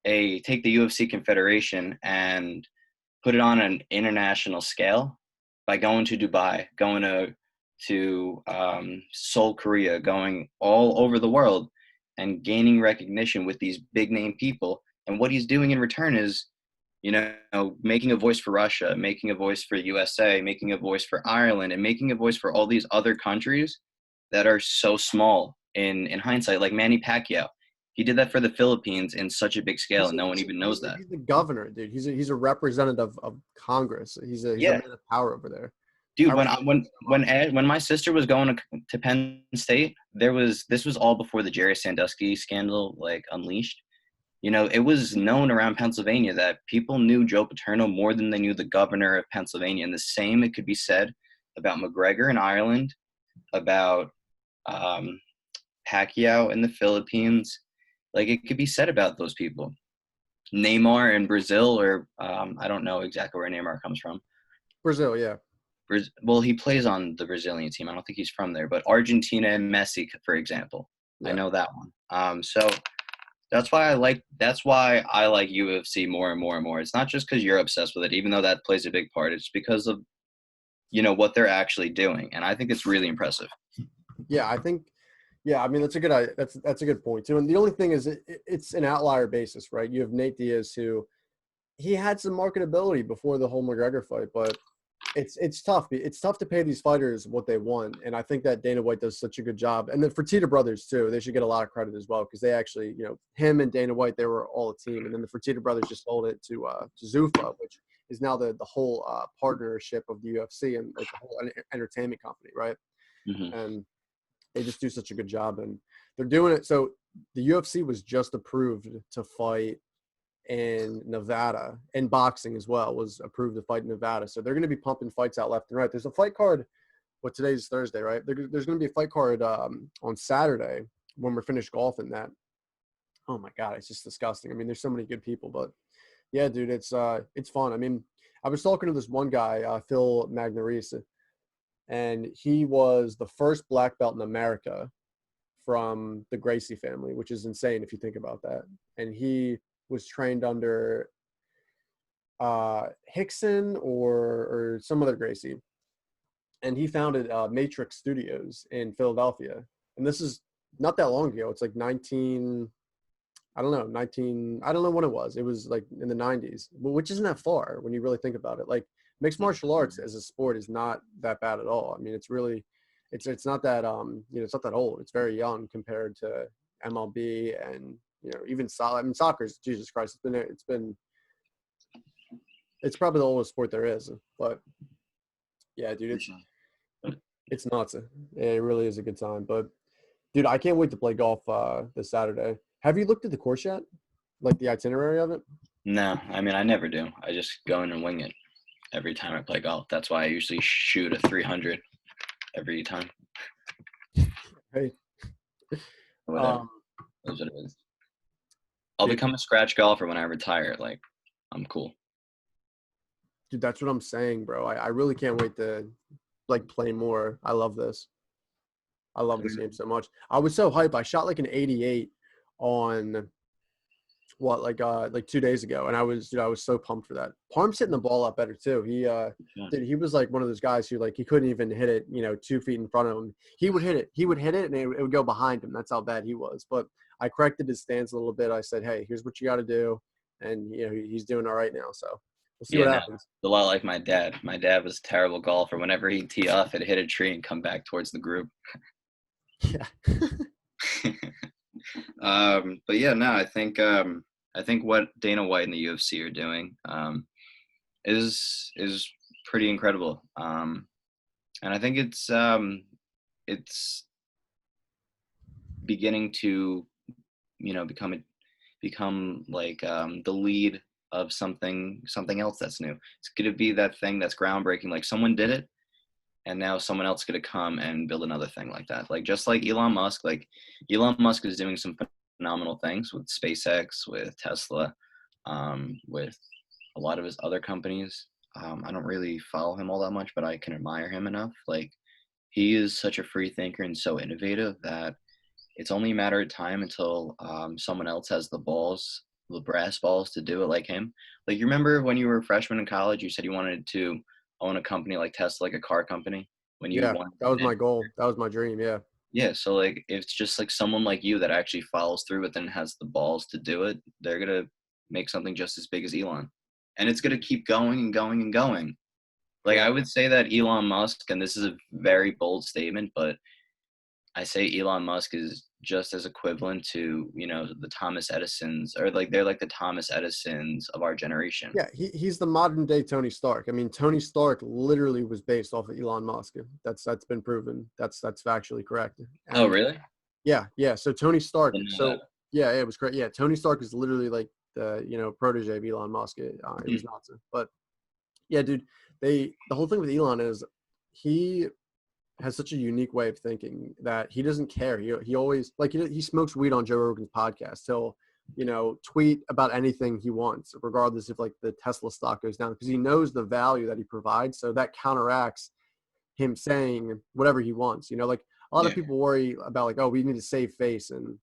S2: the UFC Confederation and put it on an international scale by going to Dubai, going to Seoul, Korea, going all over the world and gaining recognition with these big name people. And what he's doing in return is, making a voice for Russia, making a voice for USA, making a voice for Ireland, and making a voice for all these other countries that are so small in hindsight, like Manny Pacquiao. He did that for the Philippines in such a big scale, and no one even knows that.
S1: He's the governor, dude. He's a representative of Congress. He's a man of power over there.
S2: Dude, when my sister was going to Penn State, this was all before the Jerry Sandusky scandal like unleashed. It was known around Pennsylvania that people knew Joe Paterno more than they knew the governor of Pennsylvania. And the same it could be said about McGregor in Ireland, about Pacquiao in the Philippines. Like it could be said about those people. Neymar in Brazil, or I don't know exactly where Neymar comes from.
S1: Brazil, yeah.
S2: Well, he plays on the Brazilian team. I don't think he's from there, but Argentina and Messi, for example, I know that one. So that's why I like UFC more and more and more. It's not just because you're obsessed with it, even though that plays a big part. It's because of what they're actually doing, and I think it's really impressive.
S1: Yeah, I think. Yeah, I mean that's a good point too. And the only thing is, it's an outlier basis, right? You have Nate Diaz, who he had some marketability before the whole McGregor fight, but it's tough. It's tough to pay these fighters what they want, and I think that Dana White does such a good job. And the Fertitta brothers too, they should get a lot of credit as well because they actually, him and Dana White, they were all a team. And then the Fertitta brothers just sold it to Zuffa, which is now the whole partnership of the UFC and like the whole entertainment company, right?
S2: Mm-hmm.
S1: And they just do such a good job, and they're doing it. So the UFC was just approved to fight in Nevada, and boxing as well was approved to fight in Nevada. So they're going to be pumping fights out left and right. There's a fight card. What today's Thursday, right? There's going to be a fight card on Saturday when we're finished golfing. That, oh my god, it's just disgusting. I mean, there's so many good people, but yeah, dude, it's fun. I mean, I was talking to this one guy, Phil Magnarese, and he was the first black belt in America from the Gracie family, which is insane if you think about that. And he was trained under Hickson or some other Gracie. And he founded Matrix Studios in Philadelphia. And this is not that long ago. It's like I don't know when it was. It was like in the 90s, which isn't that far when you really think about it. Like mixed martial arts as a sport is not that bad at all. I mean, it's really, it's not that, it's not that old. It's very young compared to MLB and, even soccer. I mean, soccer's, Jesus Christ, it's been It's probably the oldest sport there is. But yeah, dude,
S2: For sure. But
S1: it's nuts. It really is a good time. But dude, I can't wait to play golf this Saturday. Have you looked at the course yet? Like the itinerary of it?
S2: no, I mean, I never do. I just go in and wing it every time I play golf. That's why I usually shoot a 300 every time.
S1: Hey,
S2: Whatever.
S1: um,
S2: That's what it is. I'll
S1: dude,
S2: become a scratch golfer when I retire. Like, I'm cool.
S1: dude, that's what I'm saying, bro. I really can't wait to like play more. I love this. I love this game so much. I was so hyped. I shot like an 88 on what like 2 days ago, and I was so pumped for that. Parm's hitting the ball up better too.
S2: Yeah.
S1: He was like one of those guys who like he couldn't even hit it 2 feet in front of him. He would hit it and it would go behind him. That's how bad he was. But I corrected his stance a little bit. I said, hey, here's what you got to do, and he's doing all right now. So we'll see
S2: Yeah,
S1: what
S2: no,
S1: happens.
S2: a lot like my dad. My dad was a terrible golfer. Whenever he'd tee off, it'd hit a tree and come back towards the group.
S1: Yeah.
S2: But yeah, no, I think what Dana White and the UFC are doing is pretty incredible. And I think it's beginning to become like the lead of something else that's new. It's gonna be that thing that's groundbreaking. Like someone did it, and now someone else is gonna come and build another thing like that. Like just like Elon Musk. Like Elon Musk is doing some phenomenal things with SpaceX, with Tesla, with a lot of his other companies. I don't really follow him all that much, but I can admire him enough. Like he is such a free thinker and so innovative that it's only a matter of time until someone else has the brass balls to do it like him. Like you remember when you were a freshman in college, you said you wanted to own a company like Tesla, like a car company, when you
S1: Yeah,
S2: wanted
S1: that
S2: to
S1: was
S2: get
S1: my
S2: in.
S1: goal. That was my dream. Yeah.
S2: Yeah, so like if it's just like someone like you that actually follows through with and has the balls to do it, they're gonna make something just as big as Elon. And it's gonna keep going and going and going. Like
S1: Yeah.
S2: I would say that Elon Musk, and this is a very bold statement, but I say Elon Musk is just as equivalent to, the Thomas Edisons, or like they're like the Thomas Edisons of our generation.
S1: Yeah, he's the modern day Tony Stark. I mean, Tony Stark literally was based off of Elon Musk. That's been proven. That's factually correct.
S2: Oh,
S1: And
S2: really?
S1: yeah. So Tony Stark.
S2: Didn't know
S1: So yeah, it was correct. Yeah, Tony Stark is literally like the protege of Elon Musk. It was
S2: that.
S1: nuts. But yeah, dude, the whole thing with Elon is he has such a unique way of thinking that he doesn't care. He always like he smokes weed on Joe Rogan's podcast. He'll tweet about anything he wants, regardless if like the Tesla stock goes down, because he knows the value that he provides. So that counteracts him saying whatever he wants. Like a lot of
S2: Yeah,
S1: people worry about like, oh, we need to save face and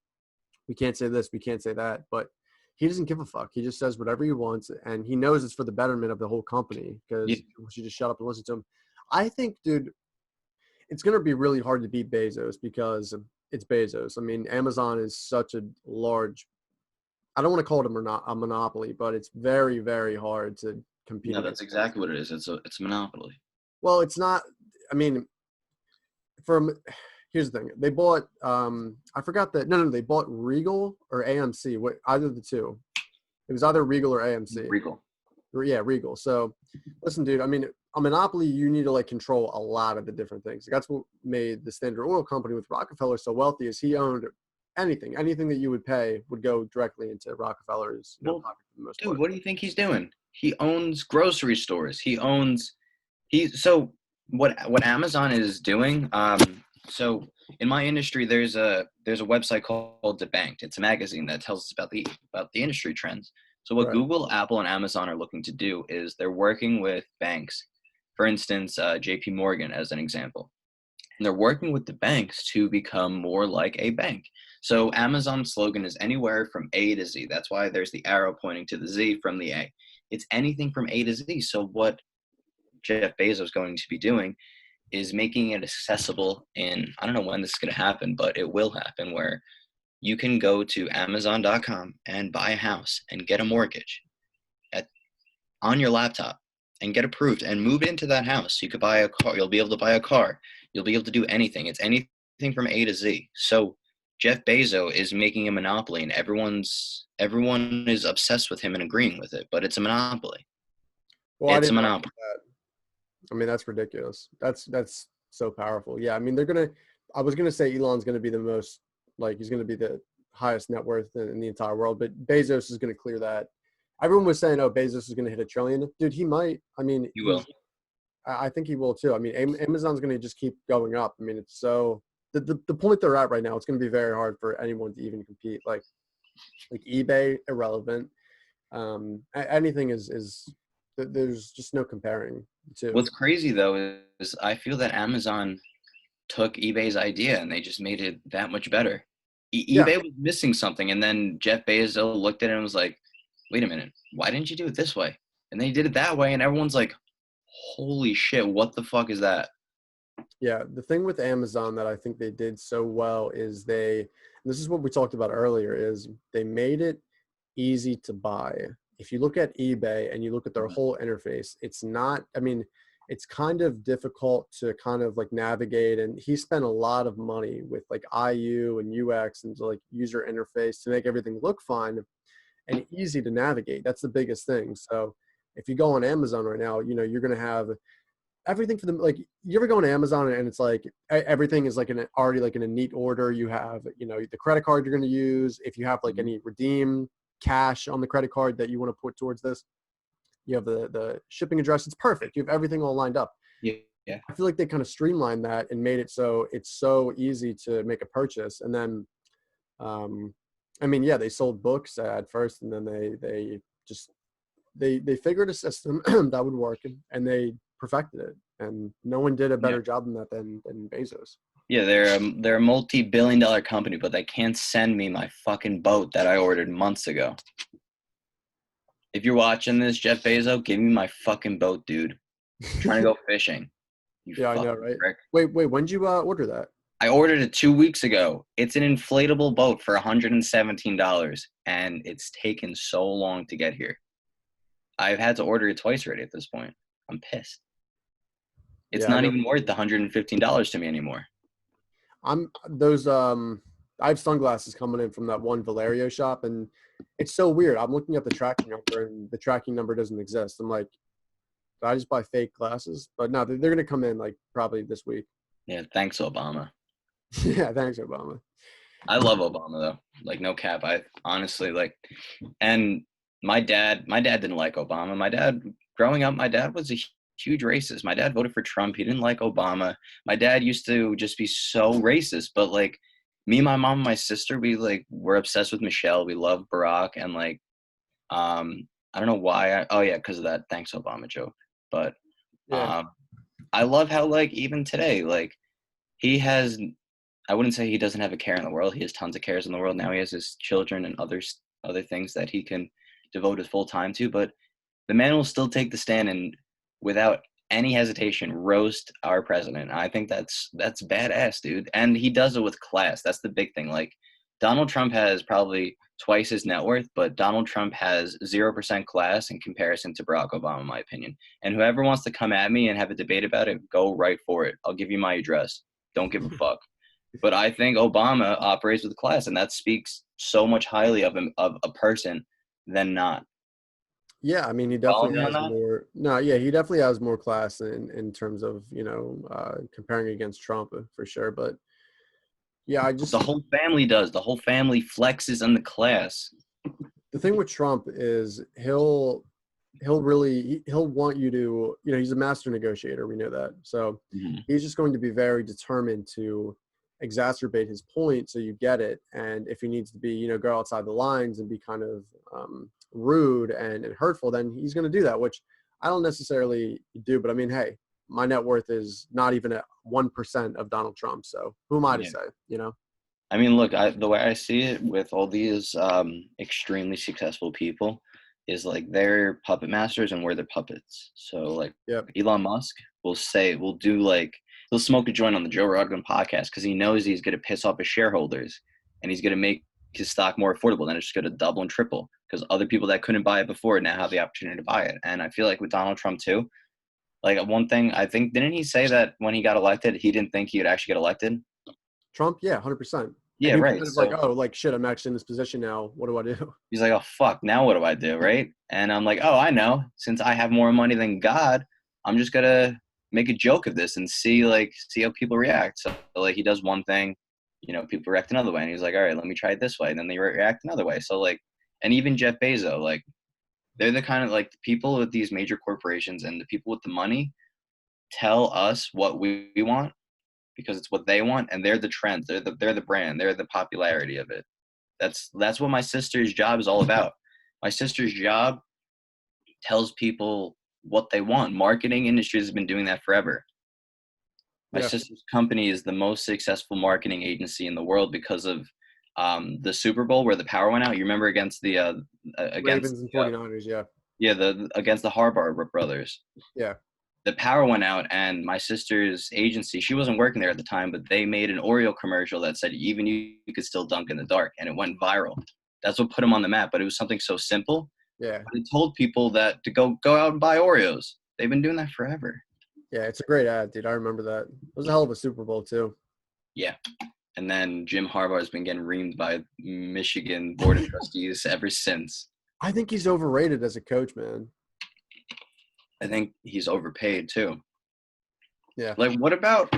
S1: we can't say this, we can't say that, but he doesn't give a fuck. He just says whatever he wants, and he knows it's for the betterment of the whole company
S2: yeah,
S1: because people should just shut up and listen to him. I think, dude, it's going to be really hard to beat Bezos because it's Bezos. I mean, Amazon is such a large, I don't want to call it a monopoly, but it's very, very hard to compete
S2: no, that's
S1: against
S2: exactly
S1: Amazon.
S2: what it is. It's a monopoly.
S1: Well, it's not, I mean, from, here's the thing. They bought, I forgot that, no, they bought Regal or AMC, either of the two. It was either Regal or AMC.
S2: Regal.
S1: Yeah, Regal. So, listen, dude. I mean, a monopoly, you need to like control a lot of the different things. That's what made the Standard Oil Company with Rockefeller so wealthy. Is he owned anything that you would pay would go directly into Rockefeller's
S2: Well,
S1: pocket for the most
S2: dude,
S1: part.
S2: what do you think he's doing? He owns grocery stores. So what Amazon is doing. So in my industry, there's a website called Debanked. It's a magazine that tells us about the industry trends. So what
S1: Right.
S2: Google, Apple, and Amazon are looking to do is they're working with banks. For instance, J.P. Morgan as an example. And they're working with the banks to become more like a bank. So Amazon's slogan is anywhere from A to Z. That's why there's the arrow pointing to the Z from the A. It's anything from A to Z. So what Jeff Bezos is going to be doing is making it accessible in, I don't know when this is going to happen, but it will happen, where you can go to Amazon.com and buy a house and get a mortgage on your laptop and get approved and move into that house. You could buy a car. You'll be able to buy a car. You'll be able to do anything. It's anything from A to Z. So Jeff Bezos is making a monopoly, and everyone is obsessed with him and agreeing with it, but it's a monopoly.
S1: Well, I
S2: It's a
S1: didn't know
S2: monopoly.
S1: that. I mean, that's ridiculous. That's so powerful. Yeah, I mean, I was gonna say Elon's gonna be the most, like, he's gonna be the highest net worth in the entire world, but Bezos is gonna clear that. Everyone was saying, oh, Bezos is gonna hit $1 trillion. Dude, he might. I mean,
S2: You will.
S1: I think he will too. I mean, Amazon's gonna just keep going up. I mean, it's so the point they're at right now. It's gonna be very hard for anyone to even compete. Like eBay, irrelevant. Anything is there's just no comparing to.
S2: What's crazy though is I feel that Amazon took eBay's idea and they just made it that much better.
S1: Yeah,
S2: eBay was missing something, and then Jeff Bezos looked at it and was like, "Wait a minute, why didn't you do it this way?" And then he did it that way, and everyone's like, "Holy shit, what the fuck is that?"
S1: yeah. The thing with Amazon that I think they did so well is this is what we talked about earlier, is they made it easy to buy. If you look at eBay and you look at their whole interface, it's not, I mean, it's kind of difficult to kind of like navigate. And he spent a lot of money with like IU and UX and like user interface to make everything look fine and easy to navigate. That's the biggest thing. So if you go on Amazon right now, you're going to have everything for them. Like, you ever go on Amazon and it's like everything is like already like in a neat order. You have, the credit card you're going to use. If you have like any redeem cash on the credit card that you want to put towards this, you have the shipping address. It's perfect. You have everything all lined up.
S2: Yeah, yeah,
S1: I feel like they kind of streamlined that and made it so it's so easy to make a purchase. And then, I mean, yeah, they sold books at first, and then they just they figured a system that would work, and they perfected it. And no one did a
S2: yeah.
S1: better job than that than Bezos.
S2: Yeah, they're a multi-billion-dollar company, but they can't send me my fucking boat that I ordered months ago. If you're watching this, Jeff Bezos, give me my fucking boat, dude. I'm trying to go fishing. You
S1: Yeah, I know,
S2: fucking
S1: right?
S2: prick.
S1: Wait, when did you order that?
S2: I ordered it 2 weeks ago. It's an inflatable boat for $117, and it's taken so long to get here. I've had to order it twice already at this point. I'm pissed. It's
S1: Yeah, I
S2: not
S1: know.
S2: even worth the $115 to me anymore.
S1: I'm those I have sunglasses coming in from that one Valerio shop, and it's so weird. I'm looking at the tracking number and the tracking number doesn't exist. I'm like, did I just buy fake glasses? But no, they're gonna come in like probably this week.
S2: Yeah, thanks, Obama.
S1: Yeah, thanks, Obama.
S2: I love Obama though. Like no cap. I honestly like, and my dad didn't like Obama. Growing up, my dad was a huge racist. My dad voted for Trump. He didn't like Obama. My dad used to just be so racist. But like me, my mom, and my sister, we're obsessed with Michelle. We love Barack, and like I don't know why. Oh yeah, because of that thanks Obama joke. But
S1: Yeah,
S2: um, I love how like even today like he has, I wouldn't say he doesn't have a care in the world. He has tons of cares in the world. Now he has his children and other things that he can devote his full time to. But the man will still take the stand and without any hesitation roast our president. I think that's badass, dude. And he does it with class. That's the big thing. Like Donald Trump has probably twice his net worth, but Donald Trump has 0% class in comparison to Barack Obama, in my opinion. And whoever wants to come at me and have a debate about it, go right for it. I'll give you my address. Don't give a fuck. But I think Obama operates with class, and that speaks so much highly of him, of a person, than not.
S1: yeah. I mean, he
S2: Follow
S1: definitely
S2: me on
S1: has
S2: that?
S1: more. No, yeah, he definitely has more class in terms of comparing against Trump for sure. But yeah,
S2: The whole family does. The whole family flexes on the class.
S1: the thing with Trump is he'll want you to, he's a master negotiator. We know that. So
S2: Mhm.
S1: he's just going to be very determined to exacerbate his point so you get it. And if he needs to be, go outside the lines and be kind of rude and hurtful, then he's going to do that, which I don't necessarily do. But I mean, hey, my net worth is not even at 1% of Donald Trump. So who am I to
S2: Yeah.
S1: say?
S2: I mean, look, the way I see it with all these extremely successful people is like they're puppet masters and we're their puppets. So like
S1: Yep.
S2: Elon Musk will do like he'll smoke a joint on the Joe Rogan podcast because he knows he's going to piss off his shareholders and he's going to make his stock more affordable. Then it's just going to double and triple because other people that couldn't buy it before now have the opportunity to buy it. And I feel like with Donald Trump too, like one thing I think, didn't he say that when he got elected, he didn't think he would actually get elected?
S1: Trump, yeah, 100%.
S2: Yeah,
S1: And he was
S2: right.
S1: kind of like,
S2: So
S1: oh, like shit, I'm actually in this position now. What do I do?
S2: he's like, oh fuck, now what do I do, right? And I'm like, oh, I know. Since I have more money than God, I'm just gonna make a joke of this and see how people react. So like he does one thing, people react another way, and he's like, all right, let me try it this way, and then they react another way. So like, and even Jeff Bezos, like, they're the kind of like the people with these major corporations and the people with the money tell us what we want because it's what they want, and they're the trends, they're the brand, they're the popularity of it. That's what my sister's job is all about. My sister's job tells people what they want. Marketing industries has been doing that forever. My
S1: Yeah.
S2: sister's company is the most successful marketing agency in the world because of the Super Bowl where the power went out. You remember against
S1: Ravens and 49ers. Yeah.
S2: the against the Harbaugh brothers.
S1: Yeah.
S2: The power went out, and my sister's agency, she wasn't working there at the time, but they made an Oreo commercial that said even you could still dunk in the dark, and it went viral. That's what put them on the map. But it was something so simple.
S1: Yeah.
S2: But it told people that to go out and buy Oreos. They've been doing that forever.
S1: Yeah. It's a great ad, dude. I remember that. It was a hell of a Super Bowl too.
S2: Yeah. And then Jim Harbaugh has been getting reamed by Michigan Board of Trustees ever since.
S1: I think he's overrated as a coach, man.
S2: I think he's overpaid too.
S1: Yeah.
S2: Like, what about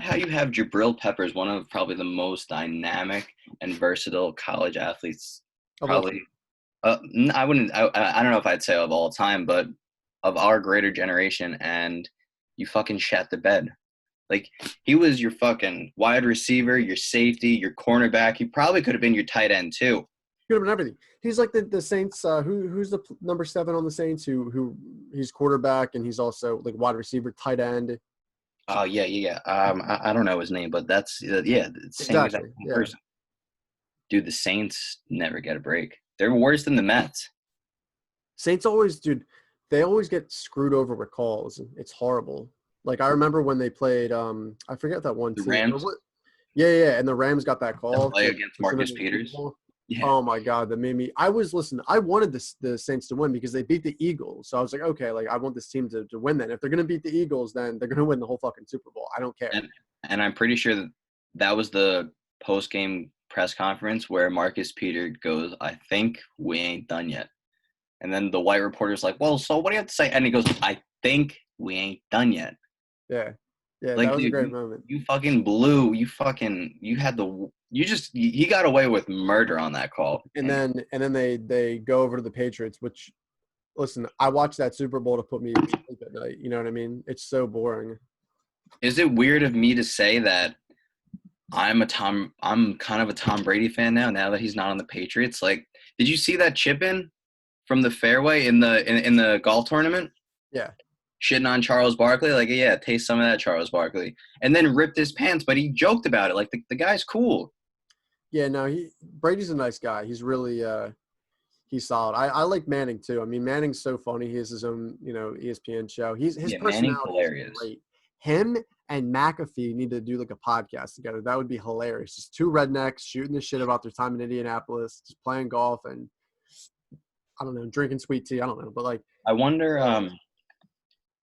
S2: how you have Jabril Peppers, one of probably the most dynamic and versatile college athletes, probably. I don't know if I'd say of all time, but of our greater generation, and you fucking shat the bed. Like, he was your fucking wide receiver, your safety, your cornerback. He probably could have been your tight end too.
S1: Could have been everything. He's like the Saints. Who's the number 7 on the Saints? Who he's quarterback and he's also like wide receiver, tight end.
S2: Oh yeah. I don't know his name, but that's same
S1: Exactly.
S2: exact
S1: Yeah.
S2: person. Dude, the Saints never get a break. They're worse than the Mets.
S1: Saints always, dude. They always get screwed over with calls. It's horrible. Like I remember when they played. I forget that one
S2: The
S1: team.
S2: Rams.
S1: Yeah. And the Rams got that
S2: That
S1: call
S2: play
S1: to
S2: against
S1: push them
S2: Marcus
S1: into the Super
S2: Peters.
S1: Bowl.
S2: Yeah.
S1: Oh my God, that made me. I wanted the Saints to win because they beat the Eagles. So I was like, okay, like I want this team to win. Then if they're gonna beat the Eagles, then they're gonna win the whole fucking Super Bowl. I don't care.
S2: And I'm pretty sure that was the post game press conference where Marcus Peters goes, "I think we ain't done yet." And then the white reporter's like, "Well, so what do you have to say?" And he goes, "I think we ain't done yet."
S1: Yeah, that
S2: Like,
S1: was a
S2: dude,
S1: great moment.
S2: you fucking blew. He got away with murder on that call.
S1: And then they go over to the Patriots, which, listen, I watched that Super Bowl to put me to sleep at night. You know what I mean? It's so boring.
S2: Is it weird of me to say that I'm kind of a Tom Brady fan now that he's not on the Patriots? Like, did you see that chip in from the fairway in the golf tournament?
S1: Yeah.
S2: Shitting on Charles Barkley, like, yeah, taste some of that, Charles Barkley, and then ripped his pants, but he joked about it. Like, the guy's cool.
S1: Yeah, no, Brady's a nice guy. He's really he's solid. I like Manning too. I mean, Manning's so funny. He has his own, ESPN show. His
S2: Manning's
S1: personality
S2: hilarious.
S1: is great. Him and McAfee need to do like a podcast together. That would be hilarious. Just two rednecks shooting the shit about their time in Indianapolis, just playing golf and I don't know, drinking sweet tea. I don't know, but like
S2: I wonder,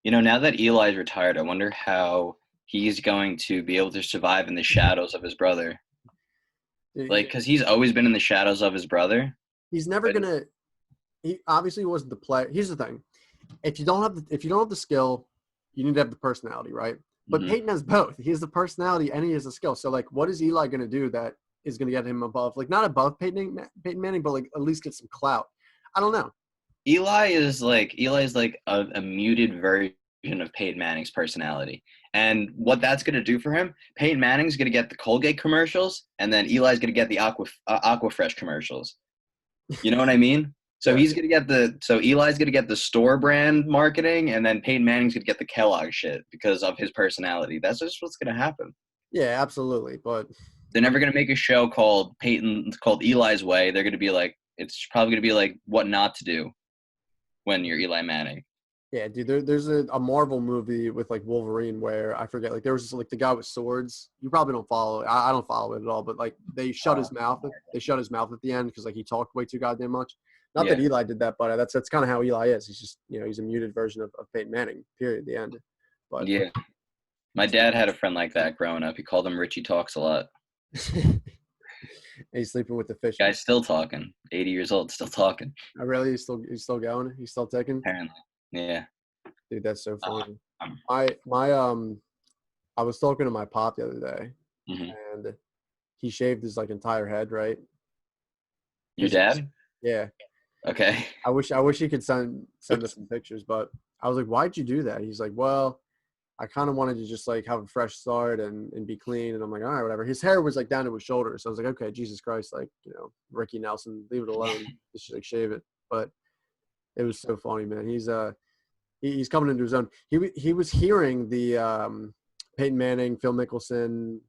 S2: now that Eli's retired, I wonder how he's going to be able to survive in the shadows of his brother. Like, because he's always been in the shadows of his brother.
S1: He's never gonna. He obviously wasn't the play. Here's the thing: if you don't have the skill, you need to have the personality, right? But Peyton has both. He has the personality and he has the skill. So, like, what is Eli gonna do that is gonna get him above, like, not above Peyton Manning, but like at least get some clout? I don't know.
S2: Eli's like a muted version of Peyton Manning's personality. And what that's going to do for him, Peyton Manning's going to get the Colgate commercials, and then Eli's going to get the Aquafresh commercials. You know what I mean? So he's going to get Eli's going to get the store brand marketing, and then Peyton Manning's going to get the Kellogg shit because of his personality. That's just what's going to happen.
S1: Yeah, absolutely. But
S2: they're never going to make a show called Eli's Way. They're going to be like, it's probably going to be like what not to do when you're Eli Manning.
S1: Yeah, dude, there's a Marvel movie with like Wolverine where I forget, like there was like the guy with swords. You probably don't follow it. I don't follow it at all, but like they shut his mouth. They shut his mouth at the end because like he talked way too goddamn much. Not that Eli did that, but that's kind of how Eli is. He's just, he's a muted version of Peyton Manning, period, the end. But
S2: my dad had a friend like that growing up. He called him Richie Talks a lot.
S1: he's sleeping with the fishes.
S2: Guy's still talking. 80 years old, still talking.
S1: Oh, really? He's still going? He's still ticking?
S2: Apparently, yeah.
S1: Dude, that's so
S2: Uh,
S1: funny.
S2: um,
S1: I was talking to my pop the other day,
S2: mhm.
S1: and he shaved his like entire head, right?
S2: Your
S1: 'Cause he's,
S2: dad?
S1: yeah.
S2: Okay.
S1: I wish he could send us some pictures, but I was like, why'd you do that? He's like, well, I kind of wanted to just like have a fresh start and be clean. And I'm like, all right, whatever. His hair was like down to his shoulders. So I was like, okay, Jesus Christ, like, Ricky Nelson, leave it alone. Just like shave it. But it was so funny, man. He's coming into his own. He was hearing the Peyton Manning, Phil Mickelson,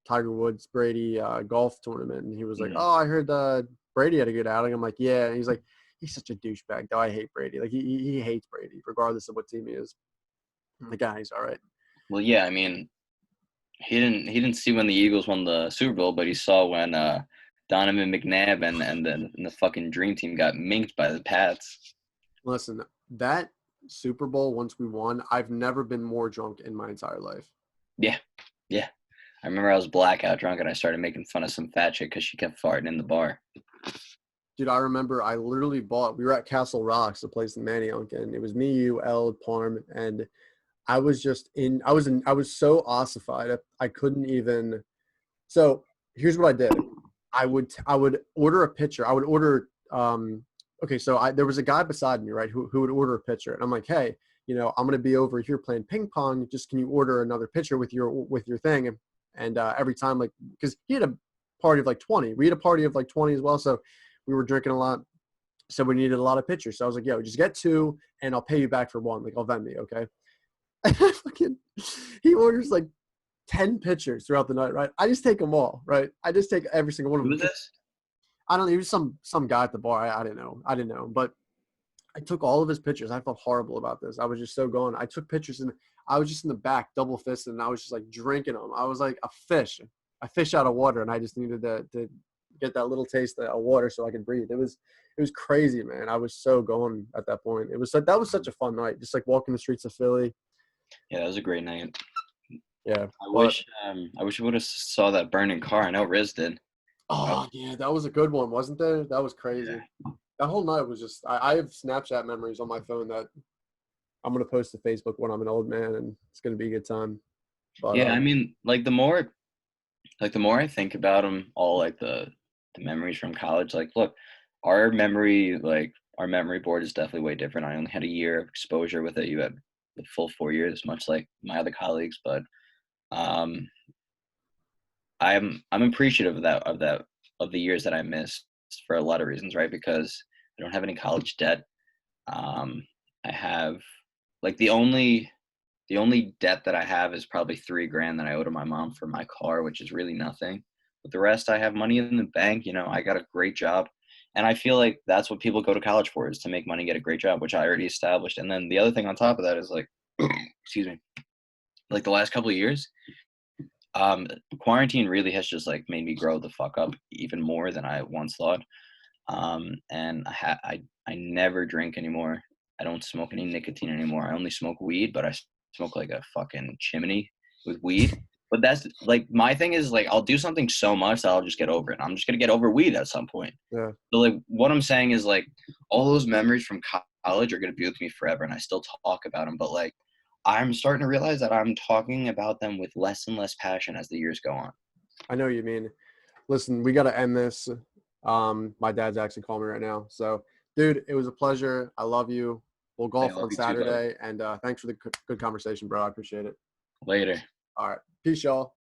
S1: Tiger Woods, Brady golf tournament, and he was like,
S2: Mhm.
S1: "Oh, I heard Brady had a good outing." I'm like, "Yeah," and he's like, "He's such a douchebag, though. I hate Brady. Like he hates Brady, regardless of what team he is." I'm like, "Ah, he's all right."
S2: Well, yeah. I mean, he didn't see when the Eagles won the Super Bowl, but he saw when Donovan McNabb and the fucking Dream Team got minked by the Pats.
S1: Listen, that Super Bowl once we won, I've never been more drunk in my entire life.
S2: Yeah, yeah. I remember I was blackout drunk and I started making fun of some fat chick because she kept farting in the bar.
S1: Dude, I remember I literally we were at Castle Rocks, a place in Manayunk, and it was me, you, Elle, Parm, and I was I was so ossified. I couldn't even. So here's what I did. I would order a pitcher. I would order, okay. So there was a guy beside me, right, who would order a pitcher. And I'm like, hey, I'm going to be over here playing ping pong. Just, can you order another pitcher with your thing? And every time, like, cause he had a party of like 20, we had a party of like 20 as well. So we were drinking a lot. So we needed a lot of pitchers. So I was like, yo, just get two and I'll pay you back for one. Like, I'll vend me. Okay. Fucking, he orders like 10 pitchers throughout the night, right? I just take them all, right? I just take every single one of
S2: Who
S1: them.
S2: was this?
S1: I don't know. He was some guy at the bar. I didn't know. I didn't know. But I took all of his pictures. I felt horrible about this. I was just so gone. I took pictures and I was just in the back, double fisted, and I was just like drinking them. I was like a fish out of water, and I just needed to get that little taste of water so I could breathe. It was crazy, man. I was so gone at that point. That was such a fun night, just like walking the streets of Philly.
S2: Yeah, that was a great night.
S1: Yeah,
S2: I
S1: but
S2: wish I wish I would have saw that burning car. I know Riz did.
S1: oh yeah, that was a good one, wasn't there? That was crazy.
S2: Yeah.
S1: That whole night was just. I have Snapchat memories on my phone that I'm gonna post to Facebook when I'm an old man, and it's gonna be a good time. But
S2: Yeah, I mean, like the more I think about them, all like the memories from college. Like, look, our memory board is definitely way different. I only had a year of exposure with it. You had the full 4 years, much like my other colleagues. But um, I'm appreciative of the years that I missed for a lot of reasons, right? Because I don't have any college debt. I have like the only debt that I have is probably 3 grand that I owe to my mom for my car, which is really nothing. But the rest, I have money in the bank. I got a great job, and I feel like that's what people go to college for, is to make money, get a great job, which I already established. And then the other thing on top of that is like, excuse me, like the last couple of years, um, quarantine really has just like made me grow the fuck up even more than I once thought. And I never drink anymore. I don't smoke any nicotine anymore. I only smoke weed, but I smoke like a fucking chimney with weed. But that's like my thing is like I'll do something so much that I'll just get over it. I'm just gonna get over weed at some point.
S1: yeah,
S2: So like what I'm saying is like all those memories from college are gonna be with me forever, and I still talk about them. But like I'm starting to realize that I'm talking about them with less and less passion as the years go on.
S1: I know what you mean. Listen, we gotta end this. My dad's actually calling me right now. So, dude, it was a pleasure. I love you. We'll
S2: I
S1: golf
S2: love
S1: on
S2: you too, brother.
S1: Saturday, and thanks for the good conversation, bro. I appreciate it.
S2: Later.
S1: All right, peace, y'all.